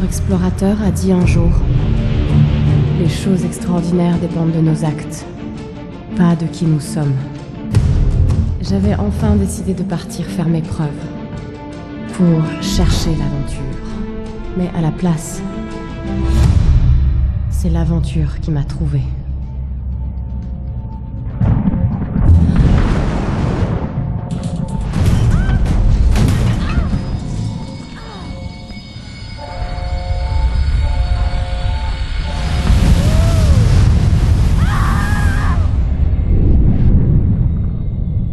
Explorateur a dit un jour: les choses extraordinaires dépendent de nos actes, pas de qui nous sommes. J'avais enfin décidé de partir faire mes preuves, pour chercher l'aventure. Mais à la place, c'est l'aventure qui m'a trouvée.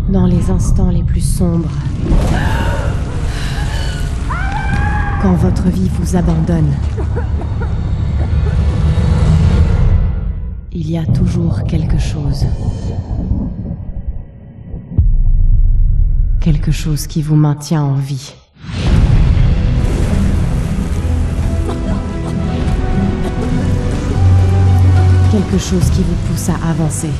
Dans les instants les plus sombres, quand votre vie vous abandonne, il y a toujours quelque chose. Quelque chose qui vous maintient en vie. Quelque chose qui vous pousse à avancer.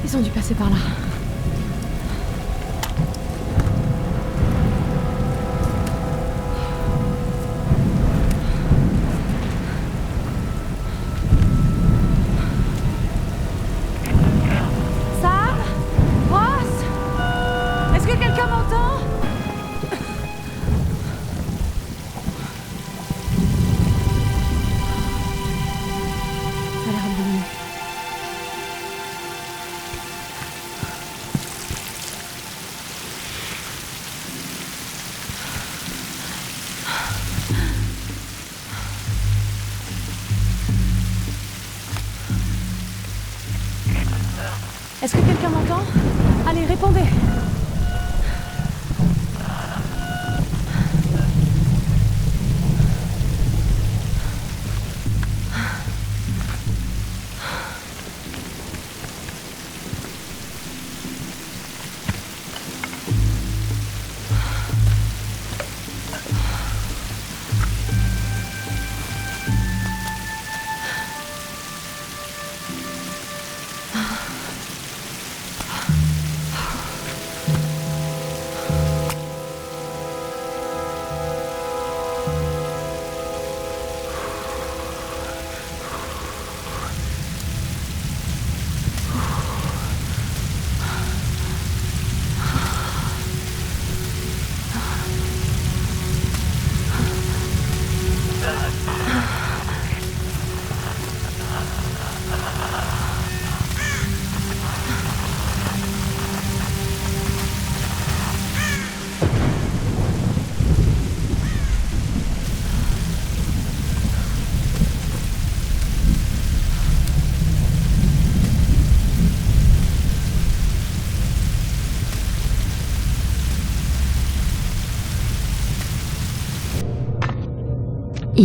Ils ont dû passer par là. Sam? Ross? Est-ce que quelqu'un m'entend? Ça a l'air abandonné. Est-ce que quelqu'un m'entend? Allez, répondez!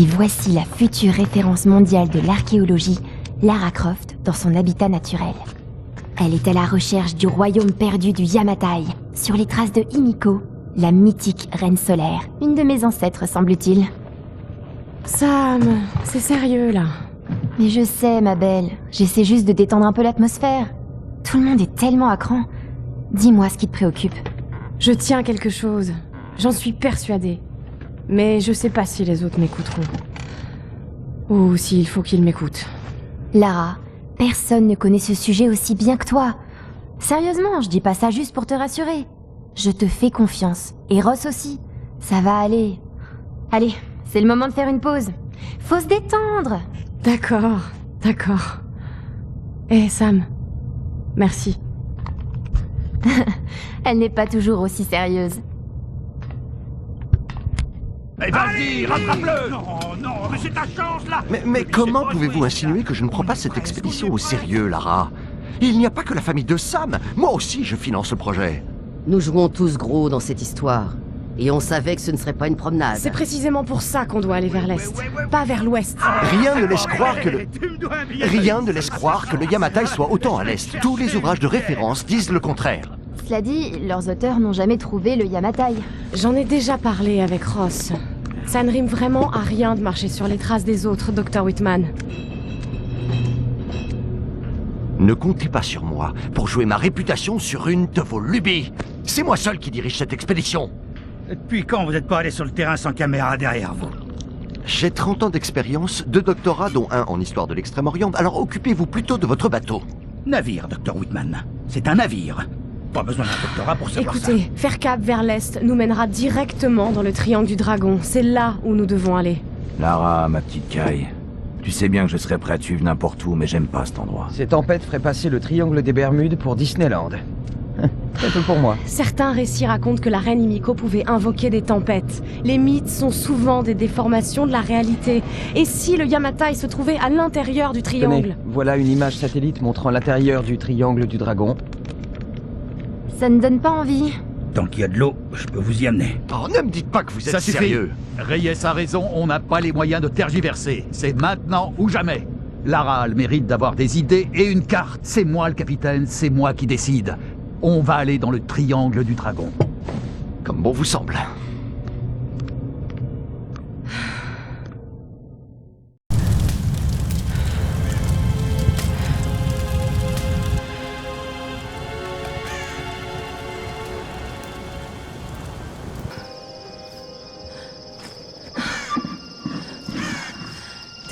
Et voici la future référence mondiale de l'archéologie, Lara Croft, dans son habitat naturel. Elle est à la recherche du royaume perdu du Yamatai, sur les traces de Himiko, la mythique reine solaire, une de mes ancêtres semble-t-il. Sam, c'est sérieux là. Mais je sais, ma belle, j'essaie juste de détendre un peu l'atmosphère. Tout le monde est tellement à cran. Dis-moi ce qui te préoccupe. Je tiens quelque chose. J'en suis persuadée. Mais je sais pas si les autres m'écouteront. Ou s'il faut qu'ils m'écoutent. Lara, personne ne connaît ce sujet aussi bien que toi. Sérieusement, je dis pas ça juste pour te rassurer. Je te fais confiance. Et Ross aussi. Ça va aller. Allez, c'est le moment de faire une pause. Faut se détendre. D'accord, d'accord. Eh Sam, merci. Elle n'est pas toujours aussi sérieuse. Eh vas-y, rattrape-le! Non, non, mais c'est ta chance, là! Mais comment pouvez-vous insinuer que je ne prends pas cette expédition au sérieux, Lara? Il n'y a pas que la famille de Sam. Moi aussi, je finance le projet. Nous jouons tous gros dans cette histoire. Et on savait que ce ne serait pas une promenade. C'est précisément pour ça qu'on doit aller vers l'est, pas vers l'ouest. Rien ne laisse croire que le Yamatai soit autant à l'est. Tous les ouvrages de référence disent le contraire. Cela dit, leurs auteurs n'ont jamais trouvé le Yamatai. J'en ai déjà parlé avec Ross. Ça ne rime vraiment à rien de marcher sur les traces des autres, Dr. Whitman. Ne comptez pas sur moi pour jouer ma réputation sur une de vos lubies. C'est moi seul qui dirige cette expédition. Depuis quand vous n'êtes pas allé sur le terrain sans caméra derrière vous? J'ai 30 ans d'expérience, 2 doctorats dont un en histoire de l'Extrême-Orient, alors occupez-vous plutôt de votre bateau. Navire, Dr. Whitman. C'est un navire. Pas besoin d'un doctorat pour savoir ça. Écoutez, faire cap vers l'est nous mènera directement dans le triangle du dragon. C'est là où nous devons aller. Lara, ma petite Kai, tu sais bien que je serais prêt à te suivre n'importe où, mais j'aime pas cet endroit. Ces tempêtes feraient passer le triangle des Bermudes pour Disneyland. Très peu pour moi. Certains récits racontent que la reine Himiko pouvait invoquer des tempêtes. Les mythes sont souvent des déformations de la réalité. Et si le Yamatai se trouvait à l'intérieur du triangle? Tenez, voilà une image satellite montrant l'intérieur du triangle du dragon. Ça ne donne pas envie. Tant qu'il y a de l'eau, je peux vous y amener. Oh, ne me dites pas que vous êtes Ça suffit. sérieux. Reyes a raison, on n'a pas les moyens de tergiverser. C'est maintenant ou jamais. Lara a le mérite d'avoir des idées et une carte. C'est moi le capitaine, c'est moi qui décide. On va aller dans le triangle du dragon. Comme bon vous semble.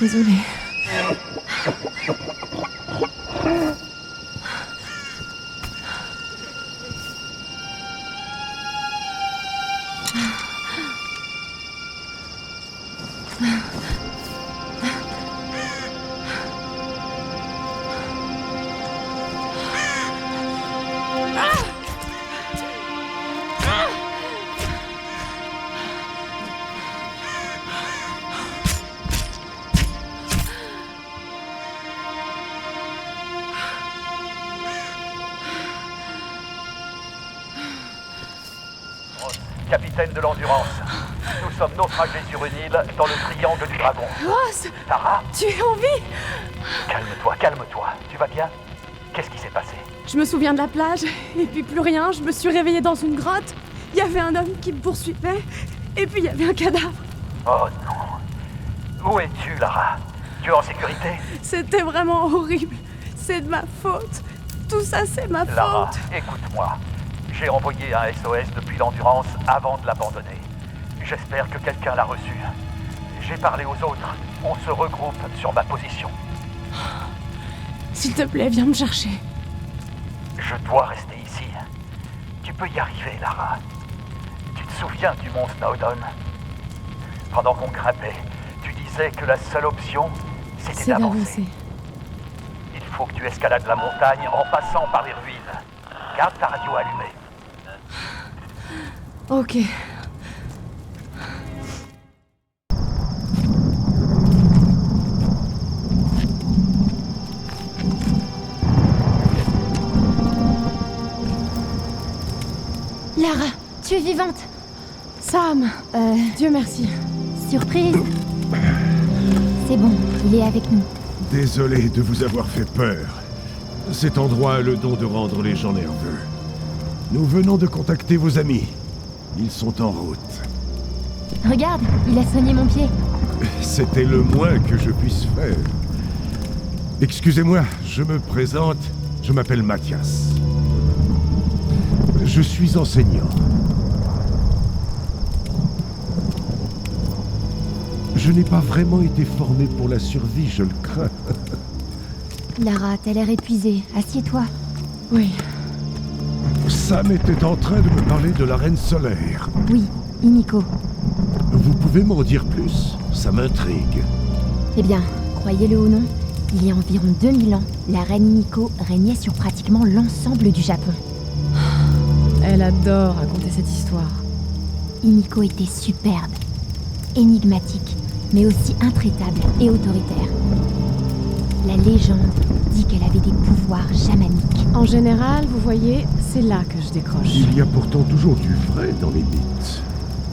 Désolée. Capitaine de l'Endurance, nous sommes naufragés sur une île dans le triangle du dragon. Ross, Lara, tu es en vie? calme-toi, calme-toi. Tu vas bien? Qu'est-ce qui s'est passé? Je me souviens de la plage, et puis plus rien, je me suis réveillée dans une grotte. Il y avait un homme qui me poursuivait, et puis il y avait un cadavre. Oh non. Où es-tu, Lara? Tu es en sécurité? C'était vraiment horrible. C'est de ma faute. Tout ça, c'est ma Lara, faute. écoute-moi. J'ai envoyé un SOS depuis l'Endurance avant de l'abandonner. J'espère que quelqu'un l'a reçu. J'ai parlé aux autres. On se regroupe sur ma position. S'il te plaît, viens me chercher. Je dois rester ici. Tu peux y arriver, Lara. Tu te souviens du mont Snowdon? Pendant qu'on grimpait, tu disais que la seule option, c'était C'est d'avancer. d'avancer. Il faut que tu escalades la montagne en passant par les ruines. Garde ta radio allumée. Ok. Lara, tu es vivante. Sam, Dieu merci. Surprise. C'est bon, il est avec nous. Désolé de vous avoir fait peur. Cet endroit a le don de rendre les gens nerveux. Nous venons de contacter vos amis. Ils sont en route. Regarde, il a soigné mon pied. C'était le moins que je puisse faire. Excusez-moi, je me présente. Je m'appelle Mathias. Je suis enseignant. Je n'ai pas vraiment été formé pour la survie, je le crains. Lara, t'as l'air épuisée. Assieds-toi. Oui. Sam était en train de me parler de la Reine Solaire. Oui, Himiko. Vous pouvez m'en dire plus? Ça m'intrigue. Eh bien, croyez-le ou non, il y a environ 2000 ans, la reine Himiko régnait sur pratiquement l'ensemble du Japon. Elle adore raconter cette histoire. Himiko était superbe, énigmatique, mais aussi intraitable et autoritaire. La légende dit qu'elle avait des pouvoirs chamaniques. En général, vous voyez, c'est là que je décroche. Il y a pourtant toujours du vrai dans les mythes.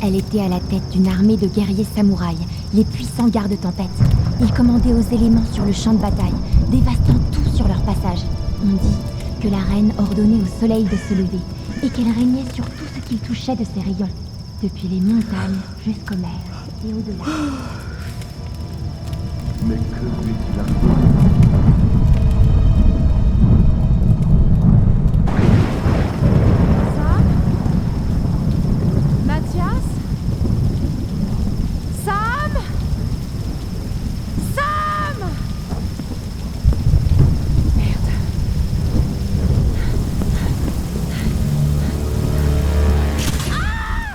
Elle était à la tête d'une armée de guerriers samouraïs, les puissants gardes-tempête. Ils commandaient aux éléments sur le champ de bataille, dévastant tout sur leur passage. On dit que la reine ordonnait au soleil de se lever, et qu'elle régnait sur tout ce qu'il touchait de ses rayons, depuis les montagnes jusqu'aux mers et au-delà. Mais que fait-il arriver? Mathias? Sam? Sam? Merde. Sam!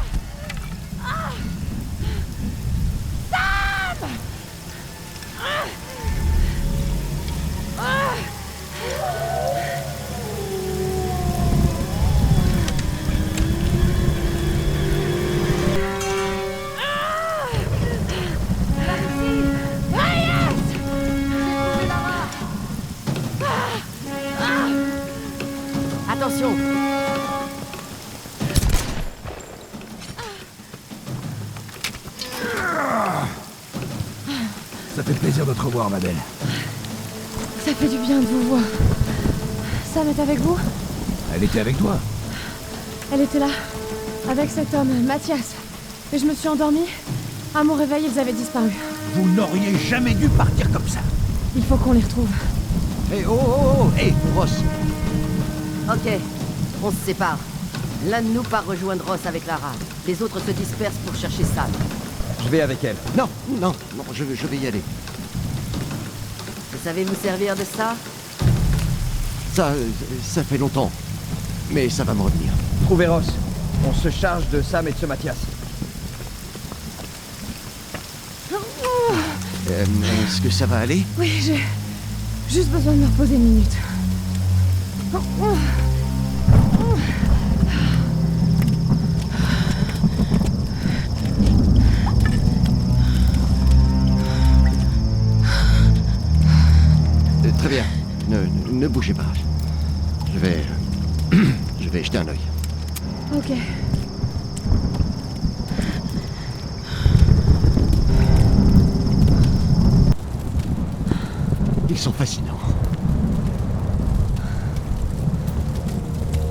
Attention! Ça fait plaisir de te revoir, ma belle. Ça fait du bien de vous voir. Sam est avec vous? Elle était avec toi. Elle était là, avec cet homme, Mathias. Et je me suis endormie. À mon réveil, ils avaient disparu. Vous n'auriez jamais dû partir comme ça. Il faut qu'on les retrouve. Hé, hé, Ross. Ok, on se sépare. L'un de nous part rejoindre Ross avec Lara. Les autres se dispersent pour chercher Sam. Je vais avec elle. Non, je vais y aller. Vous savez vous servir de ça? Ça fait longtemps. Mais ça va me revenir. Trouvez Ross. On se charge de Sam et de ce Mathias. Est-ce que ça va aller? Oui, j'ai juste besoin de me reposer une minute. Très bien. Ne bougez pas. Je vais jeter un œil. Ok. Ils sont fascinants.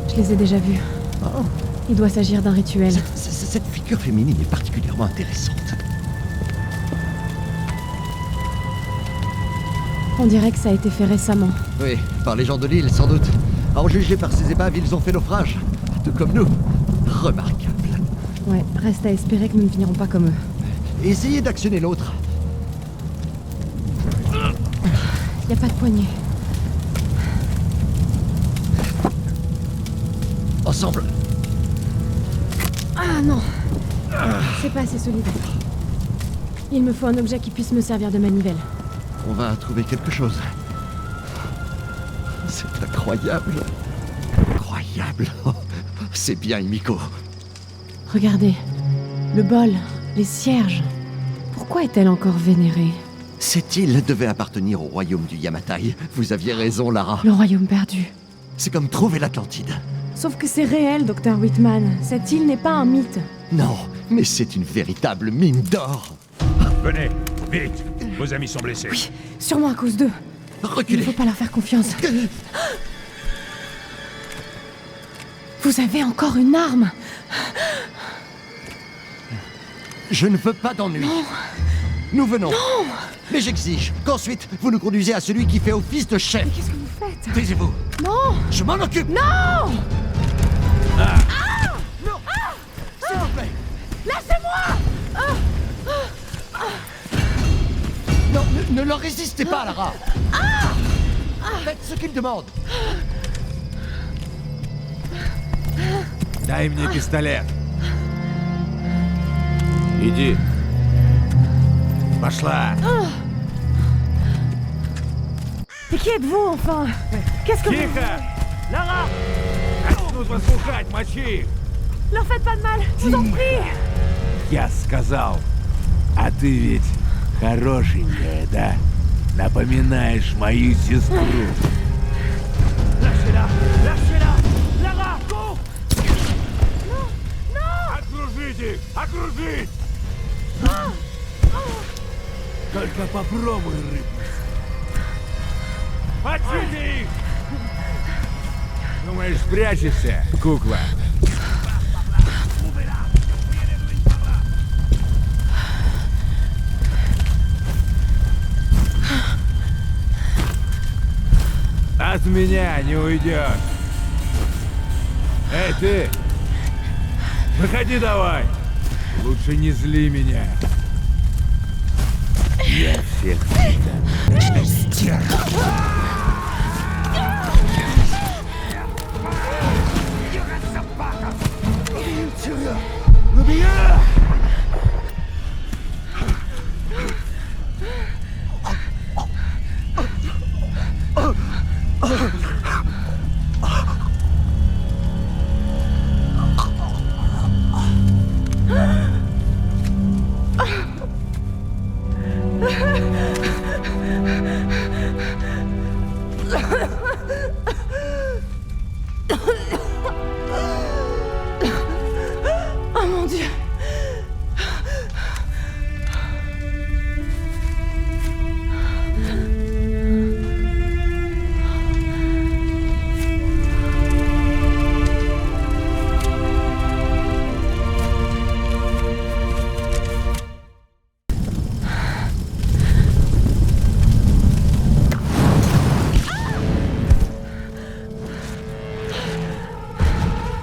Je les ai déjà vus. Oh. Il doit s'agir d'un rituel. Cette figure féminine est particulièrement intéressante. On dirait que ça a été fait récemment. Oui, par les gens de l'île, sans doute. En juger par ces épaves, ils ont fait naufrage. Tout comme nous. Remarquable. Ouais, reste à espérer que nous ne finirons pas comme eux. Essayez d'actionner l'autre. Y a pas de poignée. Ensemble. Ah non! C'est pas assez solide. Il me faut un objet qui puisse me servir de manivelle. On va trouver quelque chose. C'est incroyable. Incroyable. Oh, c'est bien, Himiko. Regardez. Le bol, les cierges. Pourquoi est-elle encore vénérée? Cette île devait appartenir au royaume du Yamatai. Vous aviez raison, Lara. Le royaume perdu. C'est comme trouver l'Atlantide. Sauf que c'est réel, Dr. Whitman. Cette île n'est pas un mythe. Non, mais c'est une véritable mine d'or. Venez, vite. Vos amis sont blessés. Oui, sûrement à cause d'eux. Reculez. Il faut pas leur faire confiance. Vous avez encore une arme. Je ne veux pas d'ennui. Nous venons. Non. Mais j'exige qu'ensuite, vous nous conduisez à celui qui fait office de chef. Mais qu'est-ce que vous faites? Taisez-vous. Non. Je m'en occupe. Non. Non. S'il vous plaît. Lâchez-moi. Non, ne leur résistez pas, Lara. Faites ce qu'ils demandent. Дай мне пистолет. Иди. Пошла. Mais qui êtes-vous, enfin? Qu'est-ce que vous... Lara! Нужно слухать, мочи! Leur faites pas de mal, je vous en prie. Я сказал. А ты ведь хорошенькая, да? Напоминаешь мою сестру. Lâchez-la! Lâchez-la! Lara, cours! Non! Non! Окружите! Окружить! Только попробуй рыпнуться. Мочите их! Думаешь, спрячешься, кукла? От меня не уйдешь. Эй, ты! Выходи давай! Лучше не зли меня. Я всех тебя. Стерва! Oh mon Dieu!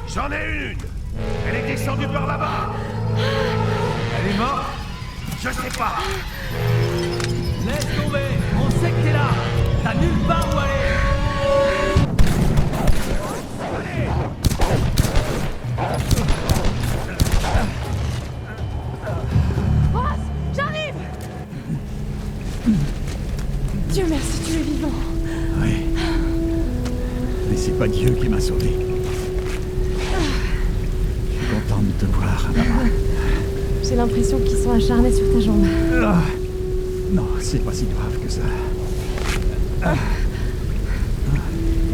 J'en ai une! Elle est descendue par là-bas! Elle est morte? Je sais pas! Laisse tomber! On sait que t'es là! T'as nulle part où aller! Ross, j'arrive! Dieu merci, tu es vivant. Oui. Mais c'est pas Dieu qui m'a sauvé. Je suis content de te voir, Lara. J'ai l'impression qu'ils sont acharnés sur ta jambe. Ah. Non, c'est pas si grave que ça.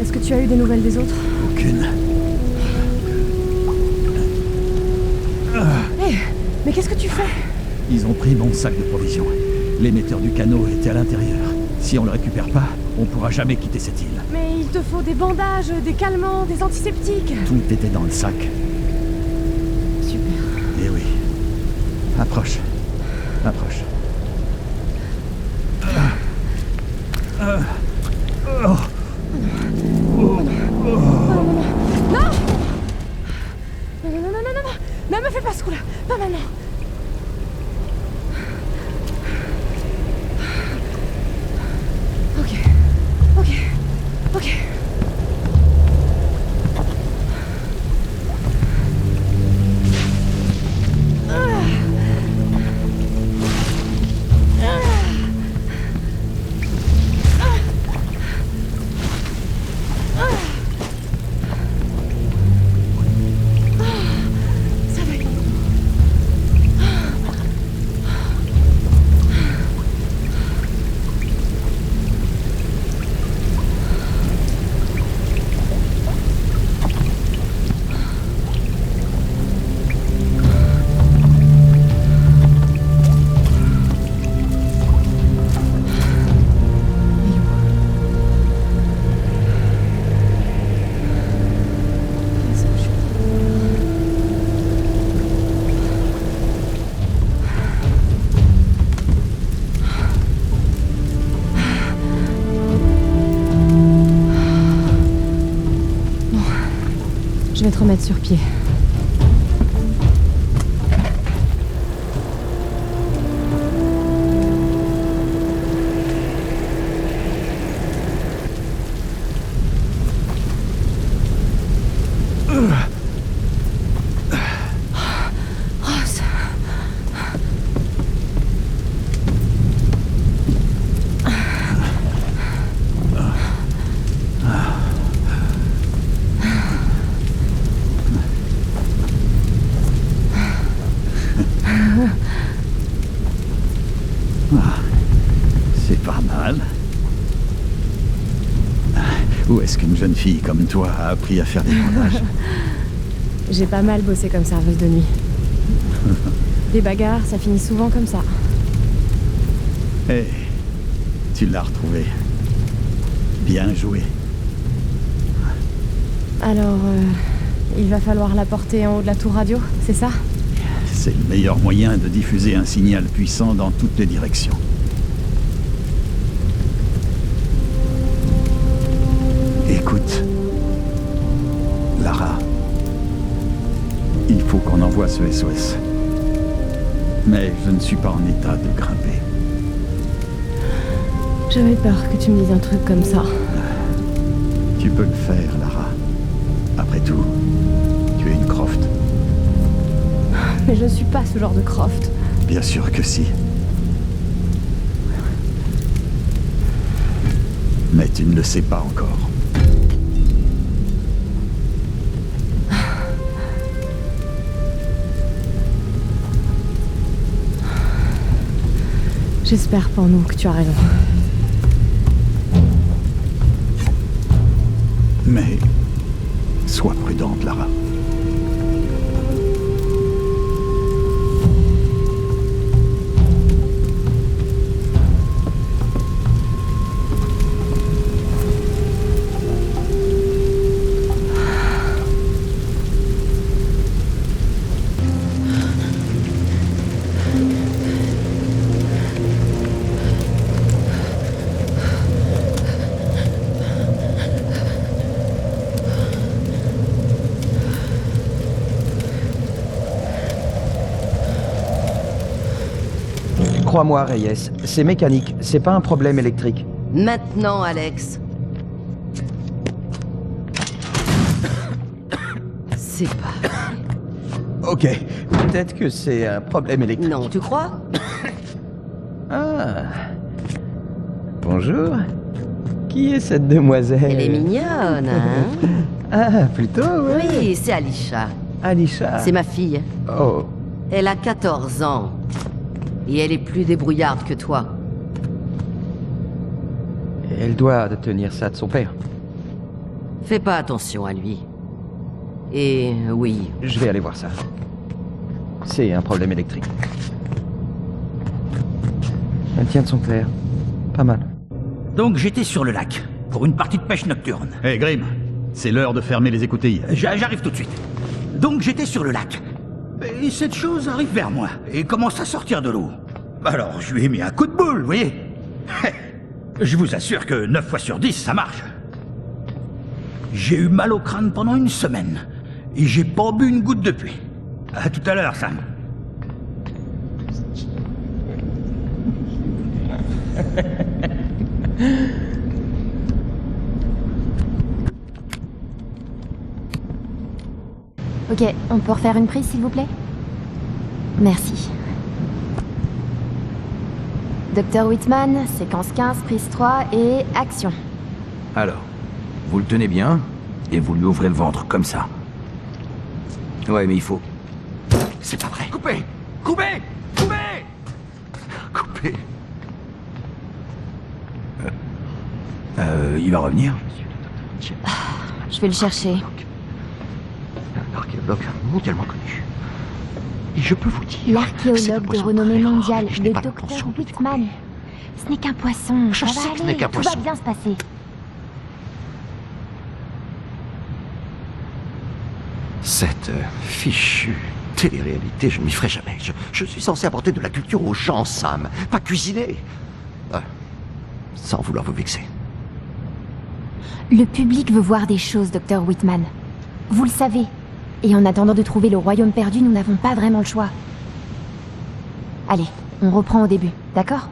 Est-ce que tu as eu des nouvelles des autres? Aucune. Hé, mais qu'est-ce que tu fais? Ils ont pris mon sac de provisions. L'émetteur du canot était à l'intérieur. Si on le récupère pas, on pourra jamais quitter cette île. Mais il te faut des bandages, des calmants, des antiseptiques. Tout était dans le sac. Super. Eh oui. Approche. Approche. Non, me fais pas ce coup-là. Pas maintenant. Ok. Ok. Ok. Ça va être bon. Je vais te remettre sur pied. C'est pas mal. Où est-ce qu'une jeune fille comme toi a appris à faire des bandages? J'ai pas mal bossé comme serveuse de nuit. Les bagarres, ça finit souvent comme ça. Hé, tu l'as retrouvée. Bien joué. Alors, il va falloir la porter en haut de la tour radio, c'est ça? C'est le meilleur moyen de diffuser un signal puissant dans toutes les directions. Écoute, Lara, il faut qu'on envoie ce SOS. Mais je ne suis pas en état de grimper. J'avais peur que tu me dises un truc comme ça. Tu peux le faire, Lara. Après tout, tu es une Croft. Mais je suis pas ce genre de Croft. Bien sûr que si. Mais tu ne le sais pas encore. J'espère pour nous que tu as raison. Mais sois prudente, Lara. Crois-moi, Reyes, c'est mécanique, c'est pas un problème électrique. Maintenant, Alex. C'est pas... Ok, peut-être que c'est un problème électrique. Non, tu crois? Ah. Bonjour. Qui est cette demoiselle? Elle est mignonne, hein? Ah, plutôt, oui. Oui, c'est Alisha. Alisha. C'est ma fille. Oh. Elle a 14 ans. Et elle est plus débrouillarde que toi. Elle doit tenir ça de son père. Fais pas attention à lui. Et oui. Je vais aller voir ça. C'est un problème électrique. Elle tient de son père. Pas mal. Donc j'étais sur le lac, pour une partie de pêche nocturne. Hé, Grim, c'est l'heure de fermer les écoutilles. J'arrive tout de suite. Donc j'étais sur le lac. Et cette chose arrive vers moi et commence à sortir de l'eau. Alors je lui ai mis un coup de boule, vous voyez. Je vous assure que 9 fois sur 10, ça marche. J'ai eu mal au crâne pendant une semaine. Et j'ai pas bu une goutte depuis. À tout à l'heure, Sam. Ok, on peut refaire une prise, s'il vous plaît? Merci. Dr. Whitman, séquence 15, prise 3 et action. Alors, vous le tenez bien, et vous lui ouvrez le ventre, comme ça. Ouais, mais il faut... C'est pas vrai. Coupez! Coupez! Coupez! Coupé. Il va revenir? Je vais le chercher. Un archéologue mondialement connu. Et je peux vous dire... L'archéologue de renommée mondiale, je n'ai le pas Dr. l'intention de Whitman. Ce n'est qu'un poisson, Je ça sais va que ce n'est aller, qu'un tout va poisson. bien se passer. Cette fichue télé-réalité, je ne m'y ferai jamais. Je suis censé apporter de la culture aux gens, Sam, pas cuisiner. Sans vouloir vous vexer. Le public veut voir des choses, Dr. Whitman. Vous le savez. Et en attendant de trouver le royaume perdu, nous n'avons pas vraiment le choix. Allez, on reprend au début, d'accord?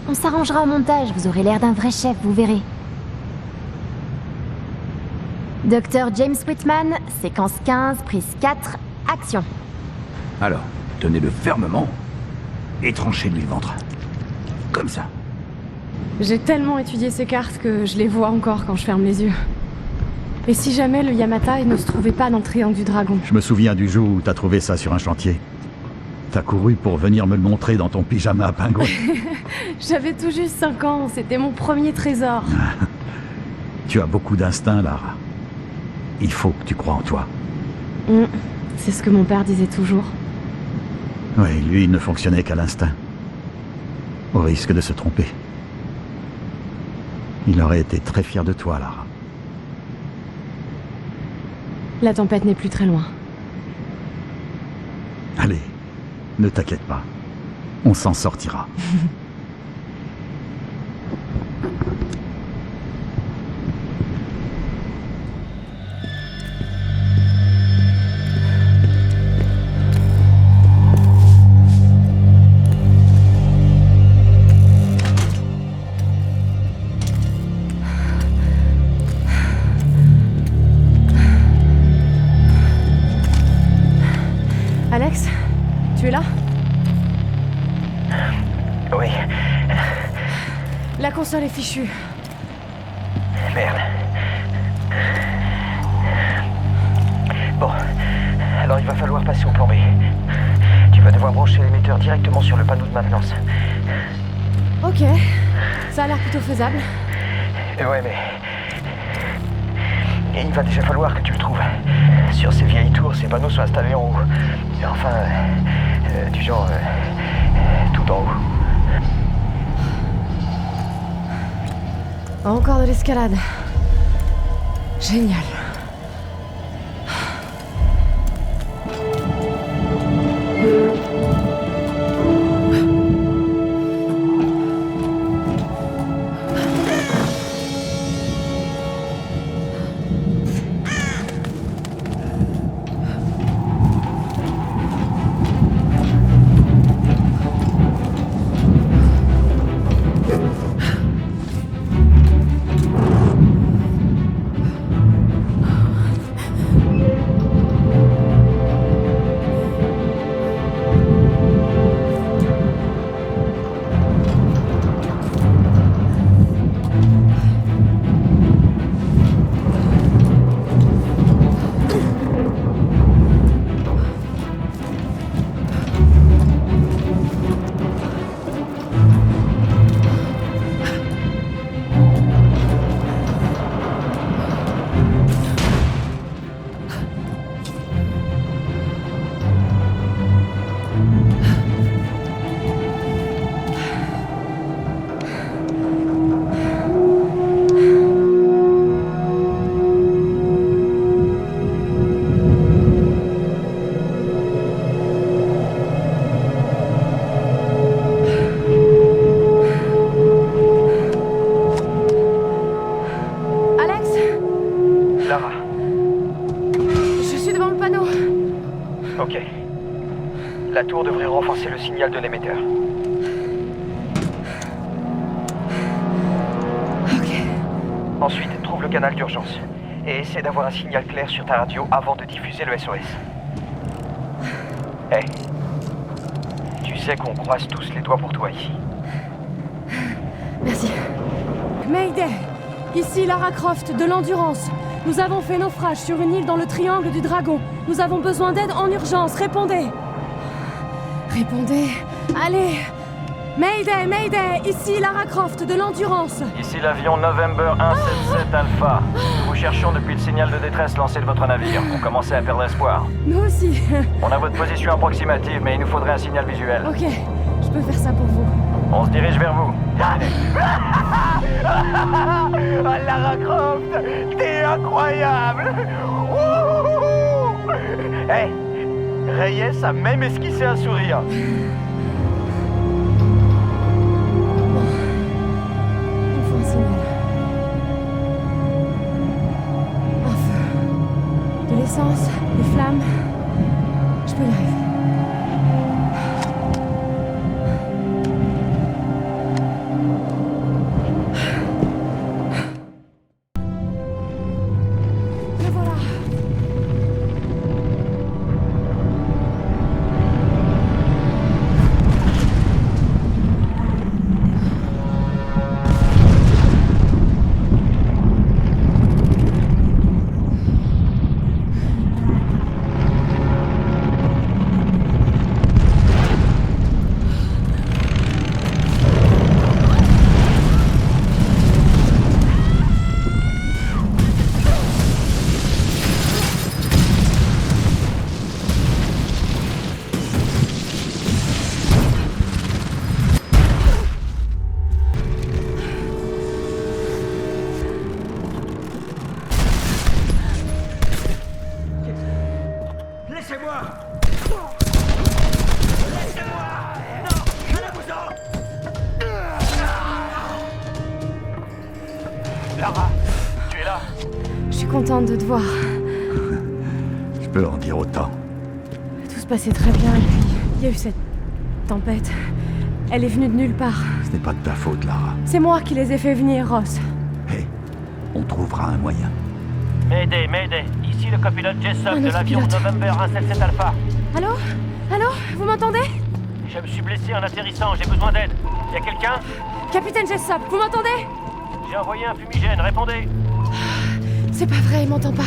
On s'arrangera au montage, vous aurez l'air d'un vrai chef, vous verrez. Docteur James Whitman, séquence 15, prise 4, action. Alors, tenez-le fermement et tranchez-lui le ventre. Comme ça. J'ai tellement étudié ces cartes que je les vois encore quand je ferme les yeux. Et si jamais le Yamatai ne se trouvait pas dans le triangle du dragon? Je me souviens du jour où t'as trouvé ça sur un chantier. T'as couru pour venir me le montrer dans ton pyjama à pingouin. J'avais tout juste 5 ans, c'était mon premier trésor. Tu as beaucoup d'instinct, Lara. Il faut que tu crois en toi. C'est ce que mon père disait toujours. Oui, lui, il ne fonctionnait qu'à l'instinct. Au risque de se tromper. Il aurait été très fier de toi, Lara. La tempête n'est plus très loin. Allez, ne t'inquiète pas. On s'en sortira. Alex, tu es là? Oui. La console est fichue. Merde. Bon, alors il va falloir passer au plan B. Tu vas devoir brancher l'émetteur directement sur le panneau de maintenance. Ok, ça a l'air plutôt faisable. Ouais, mais... Et il va déjà falloir que tu le trouves. Sur ces vieilles tours, ces panneaux sont installés en haut. Et enfin, du genre... tout en haut. Encore de l'escalade. Génial. Ok. La tour devrait renforcer le signal de l'émetteur. Ok. Ensuite, trouve le canal d'urgence. Et essaie d'avoir un signal clair sur ta radio avant de diffuser le SOS. Hé. Tu sais qu'on croise tous les doigts pour toi ici. Merci. Mayday! Ici Lara Croft, de l'Endurance. Nous avons fait naufrage sur une île dans le triangle du dragon. Nous avons besoin d'aide en urgence. Répondez! Répondez. Allez! Mayday, Mayday! Ici Lara Croft, de l'Endurance. Ici l'avion November 177 Alpha. Nous vous cherchions depuis le signal de détresse lancé de votre navire. On commençait à perdre espoir. Nous aussi. On a votre position approximative, mais il nous faudrait un signal visuel. Ok, je peux faire ça pour vous. On se dirige vers vous. Lara Croft, t'es incroyable! Hey, Reyes a même esquissé un sourire. Il faut un signal. Un feu. l'essence, les flammes. Je peux y arriver. Le voilà. Laissez-moi! Laissez-moi! Non! Allez-vous-en! Lara, tu es là? Je suis contente de te voir. Je peux en dire autant. Tout se passait très bien et puis il y a eu cette tempête. Elle est venue de nulle part. Ce n'est pas de ta faute, Lara. C'est moi qui les ai fait venir, Ross. Hé, on trouvera un moyen. Mayday, Mayday. Ici le copilote Jessup Un de autre l'avion pilote. November 177 Alpha. Allô? Allô? Vous m'entendez? Je me suis blessé en atterrissant, j'ai besoin d'aide. Y a quelqu'un? Capitaine Jessup, vous m'entendez? J'ai envoyé un fumigène, répondez. C'est pas vrai, il m'entend pas.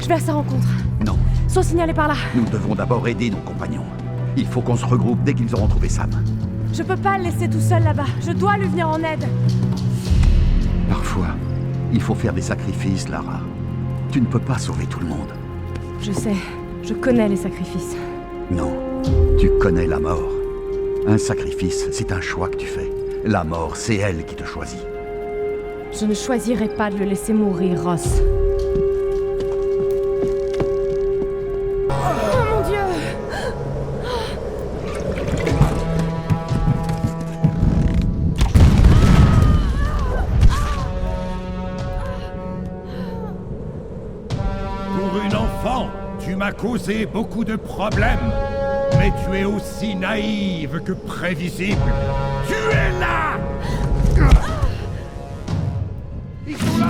Je vais à sa rencontre. Non, Son signal est par là. nous devons d'abord aider nos compagnons. Il faut qu'on se regroupe dès qu'ils auront trouvé Sam. Je peux pas le laisser tout seul là-bas. Je dois lui venir en aide. Parfois, il faut faire des sacrifices, Lara. Tu ne peux pas sauver tout le monde. Je sais. Je connais les sacrifices. Non, tu connais la mort. Un sacrifice, c'est un choix que tu fais. La mort, c'est elle qui te choisit. Je ne choisirai pas de le laisser mourir, Ross. Oh mon Dieu! Pour une enfant, tu m'as causé beaucoup de problèmes. Mais tu es aussi naïve que prévisible. Tu es là! Ils sont là!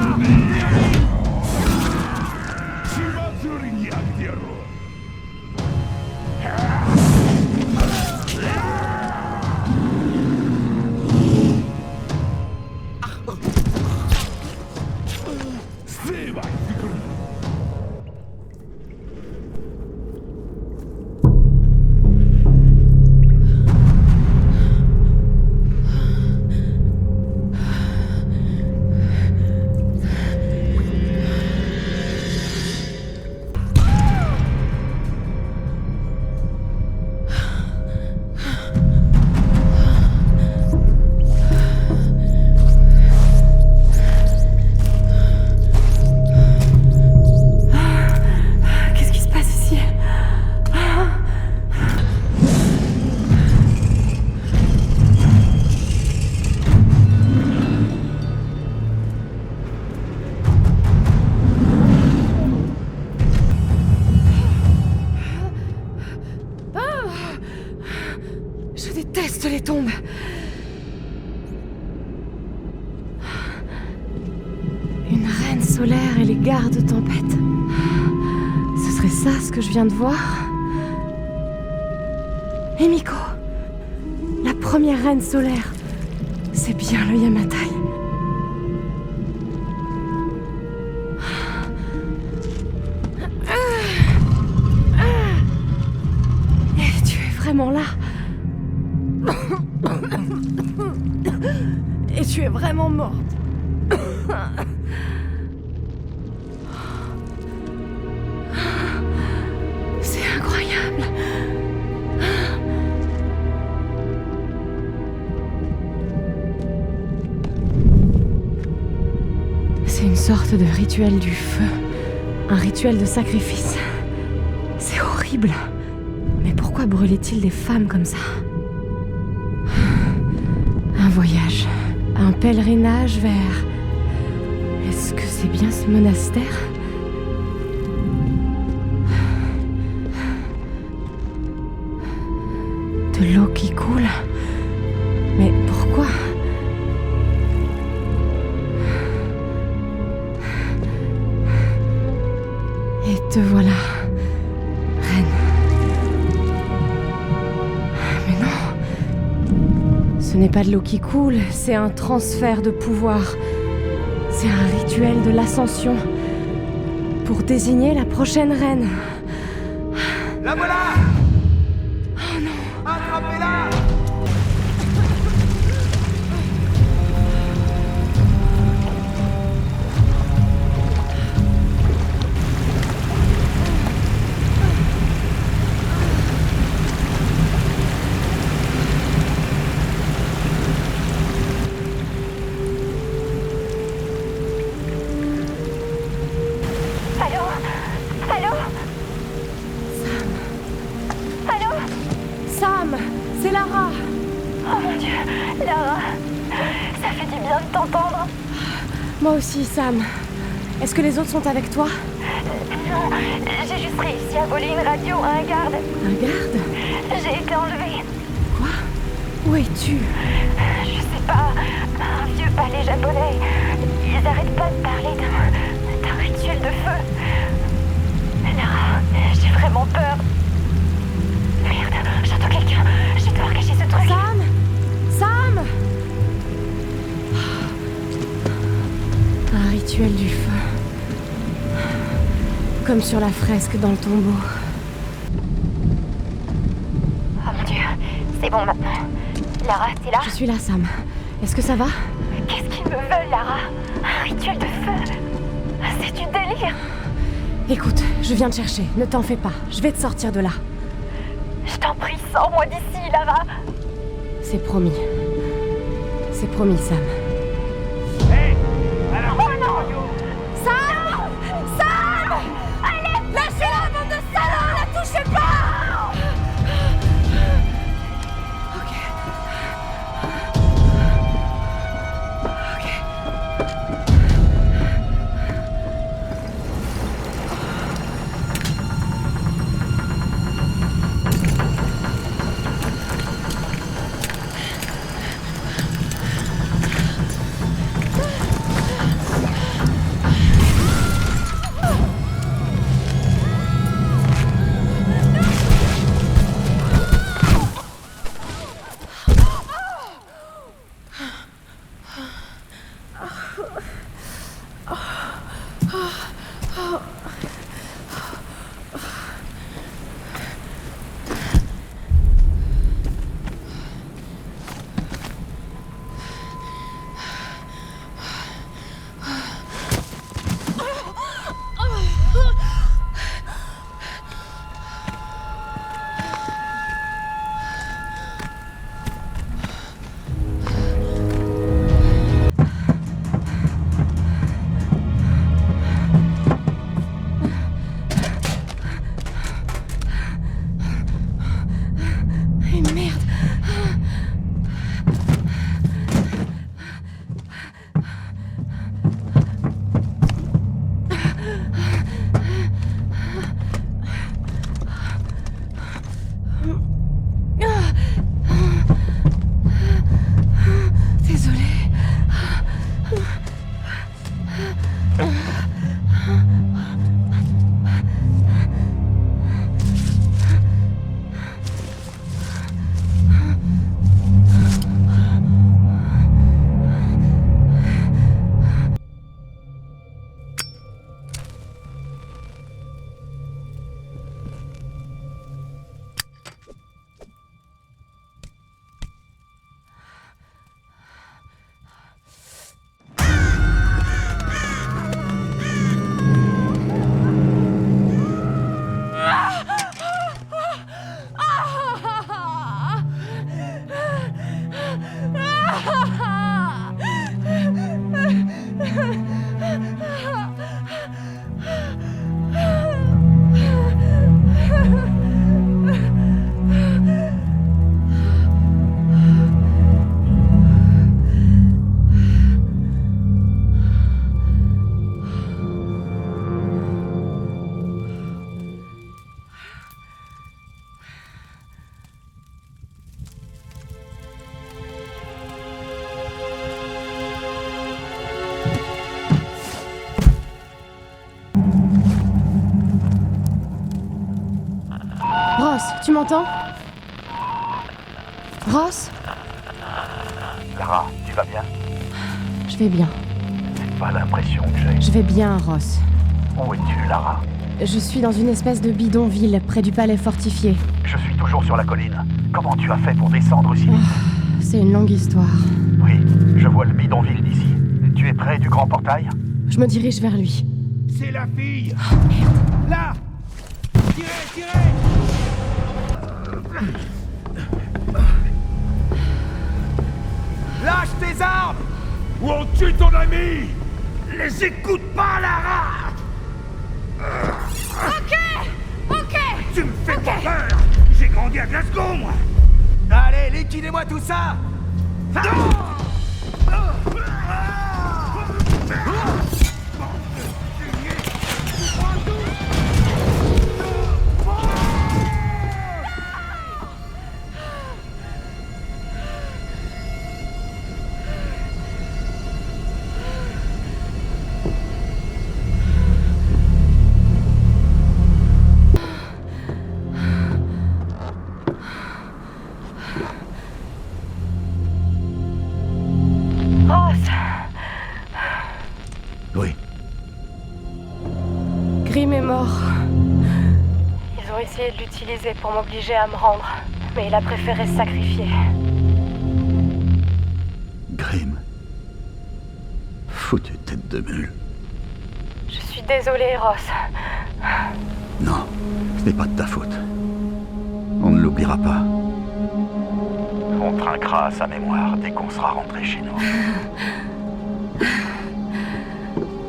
Qu'est-ce qui se passe ici? Je déteste les tombes. Une reine solaire et les gardes tempête. Ce serait ça ce que je viens de voir? Emiko, la première reine solaire. C'est bien le Yamatai. Et tu es vraiment là. Et tu es vraiment morte. C'est incroyable. C'est une sorte de rituel du feu. Un rituel de sacrifice. C'est horrible. Mais pourquoi brûlait-il des femmes comme ça? Un voyage. Un pèlerinage vers... Est-ce que c'est bien ce monastère? Et te voilà. Reine. Mais non. Ce n'est pas de l'eau qui coule, c'est un transfert de pouvoir. C'est un rituel de l'ascension. Pour désigner la prochaine reine. La voilà! Oh non! Attrapez-la! Sam, c'est Lara. Oh mon Dieu, Lara, ça fait du bien de t'entendre. Moi aussi, Sam. Est-ce que les autres sont avec toi? Non, j'ai juste réussi à voler une radio à un garde. Un garde? J'ai été enlevée. Quoi? Où es-tu? Je sais pas, un vieux palais japonais. Ils arrêtent pas de parler d'un rituel de feu. Lara, j'ai vraiment peur. Merde, j'entends quelqu'un. Je vais devoir cacher ce truc. Sam! Sam! Un rituel du feu. Comme sur la fresque dans le tombeau. Oh mon Dieu, c'est bon maintenant. Lara, t'es là? Je suis là, Sam. Est-ce que ça va? Qu'est-ce qu'ils me veulent, Lara? Un rituel de feu? C'est du délire. Écoute, je viens te chercher. Ne t'en fais pas. Je vais te sortir de là. Je t'en prie, sors-moi d'ici, Lara. C'est promis. C'est promis, Sam. Hé! Alors, Oh non! Sam! Sam! Allez! Lâchez-la, bande de salauds! La touchez pas! Ok. Ross, tu m'entends? Ross? Lara, tu vas bien? Je vais bien. C'est pas l'impression que j'ai. Je vais bien, Ross. Où es-tu, Lara? Je suis dans une espèce de bidonville, près du palais fortifié. Je suis toujours sur la colline. Comment tu as fait pour descendre si vite? C'est une longue histoire. Oui, je vois le bidonville d'ici. Tu es près du grand portail? Je me dirige vers lui. C'est la fille! Oh, merde! Là! Tirez, tirez! Lâche tes armes! Ou on tue ton ami! Les écoute pas, Lara! Ok! Tu me fais pas peur! J'ai grandi à Glasgow, moi! Allez, liquidez-moi tout ça! Oui. Grim est mort. Ils ont essayé de l'utiliser pour m'obliger à me rendre, mais il a préféré se sacrifier. Grim. Foutue tête de mule. Je suis désolée, Ross. Non, ce n'est pas de ta faute. On ne l'oubliera pas. On trinquera sa mémoire dès qu'on sera rentré chez nous.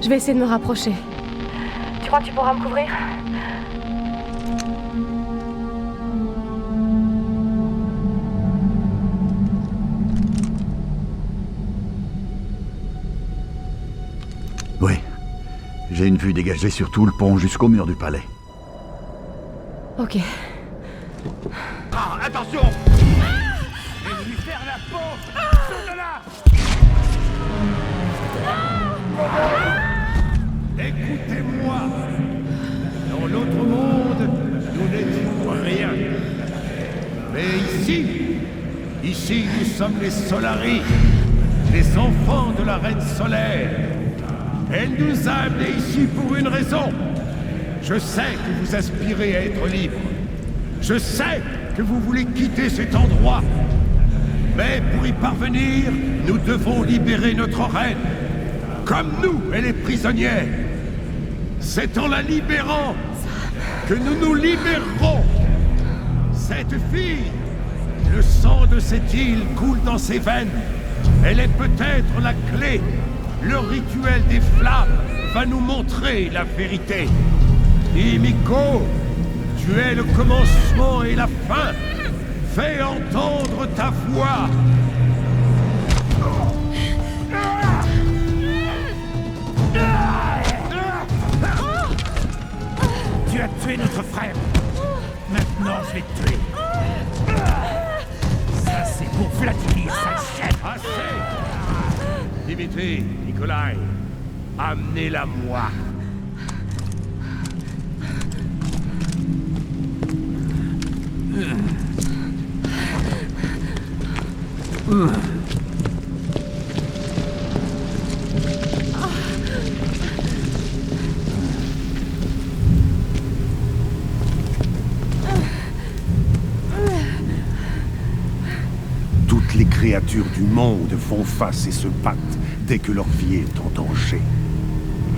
Je vais essayer de me rapprocher. Tu crois que tu pourras me couvrir? Oui. J'ai une vue dégagée sur tout le pont jusqu'au mur du palais. Ok. Ah, attention! Et lui faire la peau! Saute là! Écoutez-moi! Dans l'autre monde, nous n'étions rien. Mais ici nous sommes les Solari, les enfants de la Reine Solaire. Elle nous a amenés ici pour une raison. Je sais que vous aspirez à être libre. Je sais que vous voulez quitter cet endroit. Mais pour y parvenir, nous devons libérer notre reine. Comme nous, elle est prisonnière. C'est en la libérant que nous nous libérerons. Cette fille, le sang de cette île coule dans ses veines. Elle est peut-être la clé. Le rituel des flammes va nous montrer la vérité. Himiko, tu es le commencement et la fin. Fais entendre ta voix. Tu as tué notre frère. Maintenant, je vais te tuer. Ça, c'est pour Vladimir, sale chef. Assez. Dimitri, Nikolai, amenez-la moi. Toutes les créatures du monde font face et se battent dès que leur vie est en danger.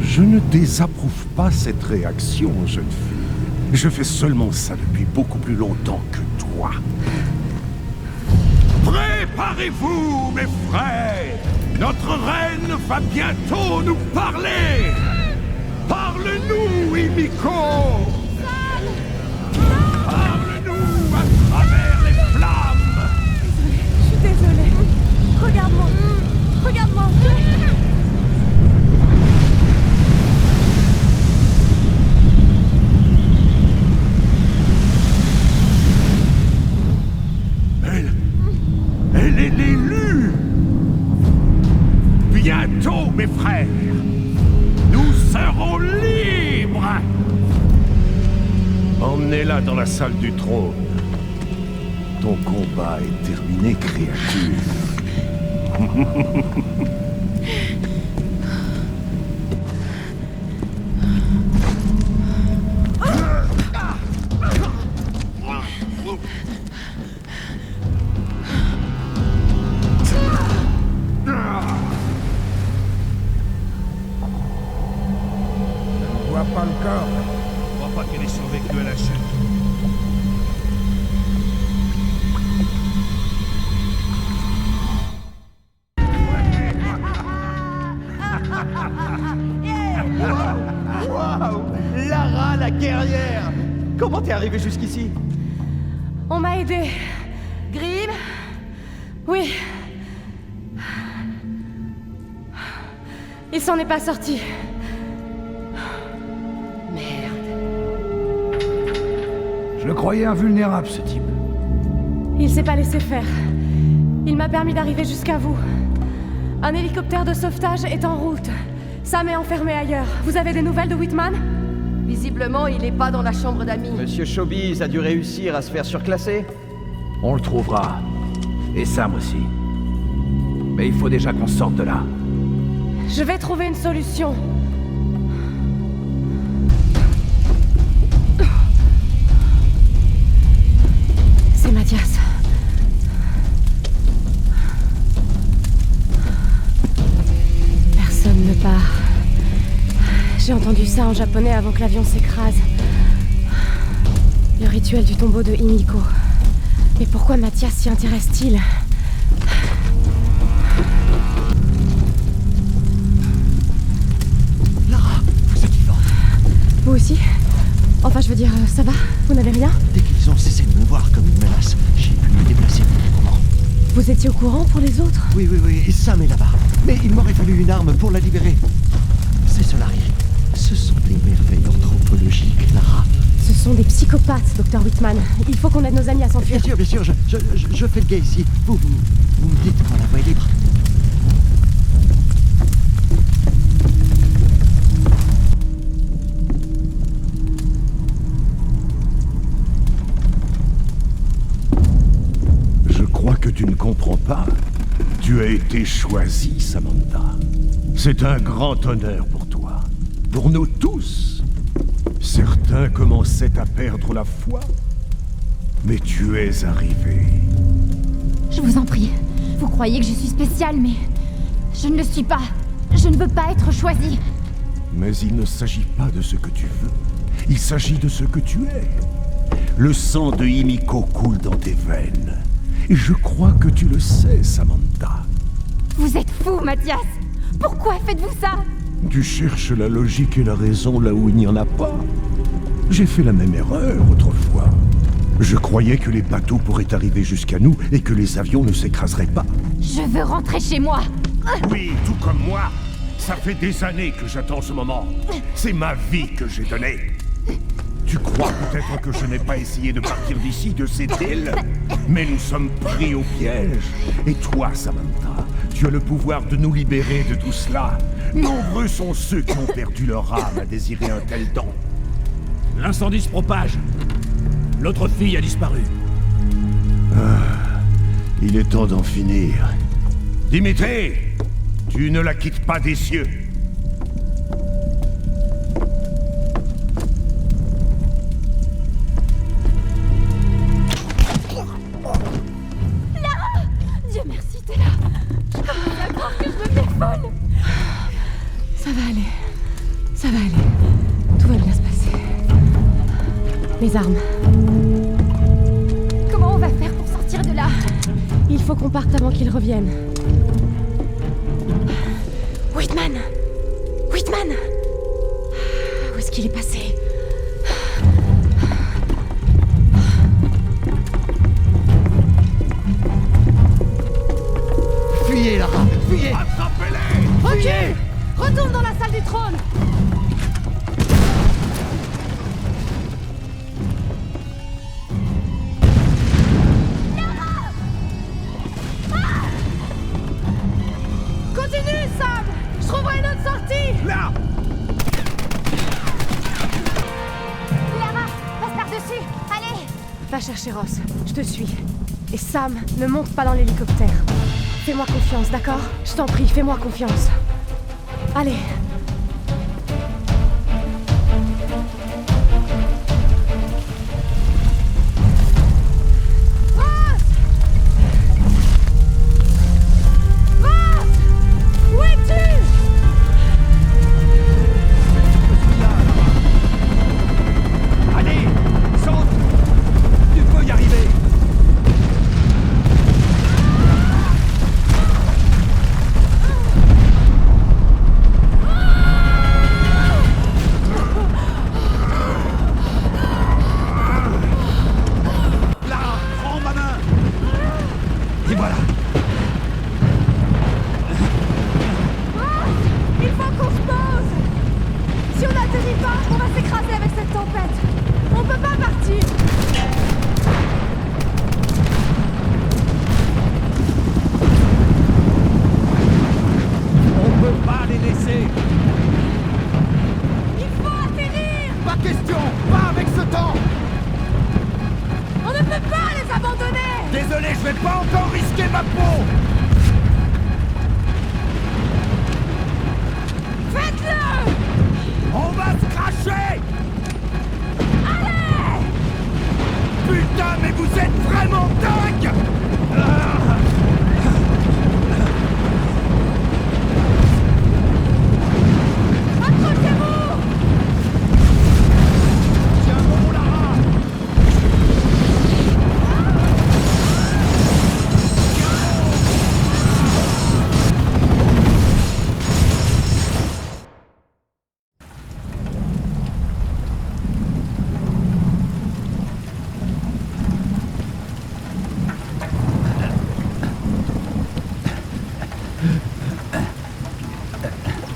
Je ne désapprouve pas cette réaction, jeune fille. Je fais seulement ça depuis beaucoup plus longtemps que toi. Préparez-vous, mes frères! Notre reine va bientôt nous parler! Parle-nous, Himiko! Parle-nous à travers les flammes! Je suis désolée. Regarde-moi. Regarde-moi. Elle est l'élue! Bientôt, mes frères! dans la salle du trône. Ton combat est terminé, créature. Pas le corps. Je crois pas qu'elle ait survécu à la chute. Waouh! Lara, la guerrière! Comment t'es arrivée jusqu'ici? On m'a aidé. Grim? Oui. Il s'en est pas sorti. Je le croyais invulnérable, ce type. Il s'est pas laissé faire. Il m'a permis d'arriver jusqu'à vous. Un hélicoptère de sauvetage est en route. Sam est enfermé ailleurs. Vous avez des nouvelles de Whitman? Visiblement, il est pas dans la chambre d'amis. Monsieur Showbiz a dû réussir à se faire surclasser. On le trouvera. Et Sam aussi. Mais il faut déjà qu'on sorte de là. Je vais trouver une solution. C'est Mathias. Personne ne part. J'ai entendu ça en japonais avant que l'avion s'écrase. Le rituel du tombeau de Himiko. Mais pourquoi Mathias s'y intéresse-t-il? Lara, vous êtes vivante. Vous aussi? Enfin, je veux dire, ça va? Vous n'avez rien? Dès qu'ils ont cessé de me voir comme une menace, j'ai pu me déplacer librement. Vous étiez au courant pour les autres? Oui, et Sam est là-bas. Mais il m'aurait fallu une arme pour la libérer. Ces Solari, ce sont des merveilles anthropologiques, Lara. Ce sont des psychopathes, Dr. Whitman. Il faut qu'on aide nos amis à s'enfuir. Bien sûr, je fais le gars ici. Vous me dites quand la voie est libre. Je crois que tu ne comprends pas. Tu as été choisie, Samantha. C'est un grand honneur pour toi. Pour nous tous. Certains commençaient à perdre la foi. Mais tu es arrivée. Je vous en prie. Vous croyez que je suis spéciale, mais... je ne le suis pas. Je ne veux pas être choisie. Mais il ne s'agit pas de ce que tu veux. Il s'agit de ce que tu es. Le sang de Himiko coule dans tes veines. Et je crois que tu le sais, Samantha. Vous êtes fou, Mathias. Pourquoi faites-vous ça? Tu cherches la logique et la raison là où il n'y en a pas. J'ai fait la même erreur autrefois. Je croyais que les bateaux pourraient arriver jusqu'à nous et que les avions ne s'écraseraient pas. Je veux rentrer chez moi. Oui, tout comme moi. Ça fait des années que j'attends ce moment. C'est ma vie que j'ai donnée. Tu crois peut-être que je n'ai pas essayé de partir d'ici, de cette île? Mais nous sommes pris au piège. Et toi, Samantha, tu as le pouvoir de nous libérer de tout cela. Nombreux sont ceux qui ont perdu leur âme à désirer un tel don. L'incendie se propage. L'autre fille a disparu. Il est temps d'en finir. Dimitri, tu ne la quittes pas des cieux. Dieu merci, t'es là. Je commence à croire que je me fais folle. Ça va aller. Ça va aller. Tout va bien se passer. Les armes. Comment on va faire pour sortir de là? Il faut qu'on parte avant qu'ils reviennent. Whitman! Whitman! Où est-ce qu'il est passé? Fuyez, Lara, fuyez! Attrapez-les! Ok! Retourne dans la salle du trône! Continue, Sam! Je trouverai une autre sortie! Là! chercher Ross. Je te suis. Et Sam, ne monte pas dans l'hélicoptère. Fais-moi confiance, d'accord? Je t'en prie, fais-moi confiance. Allez.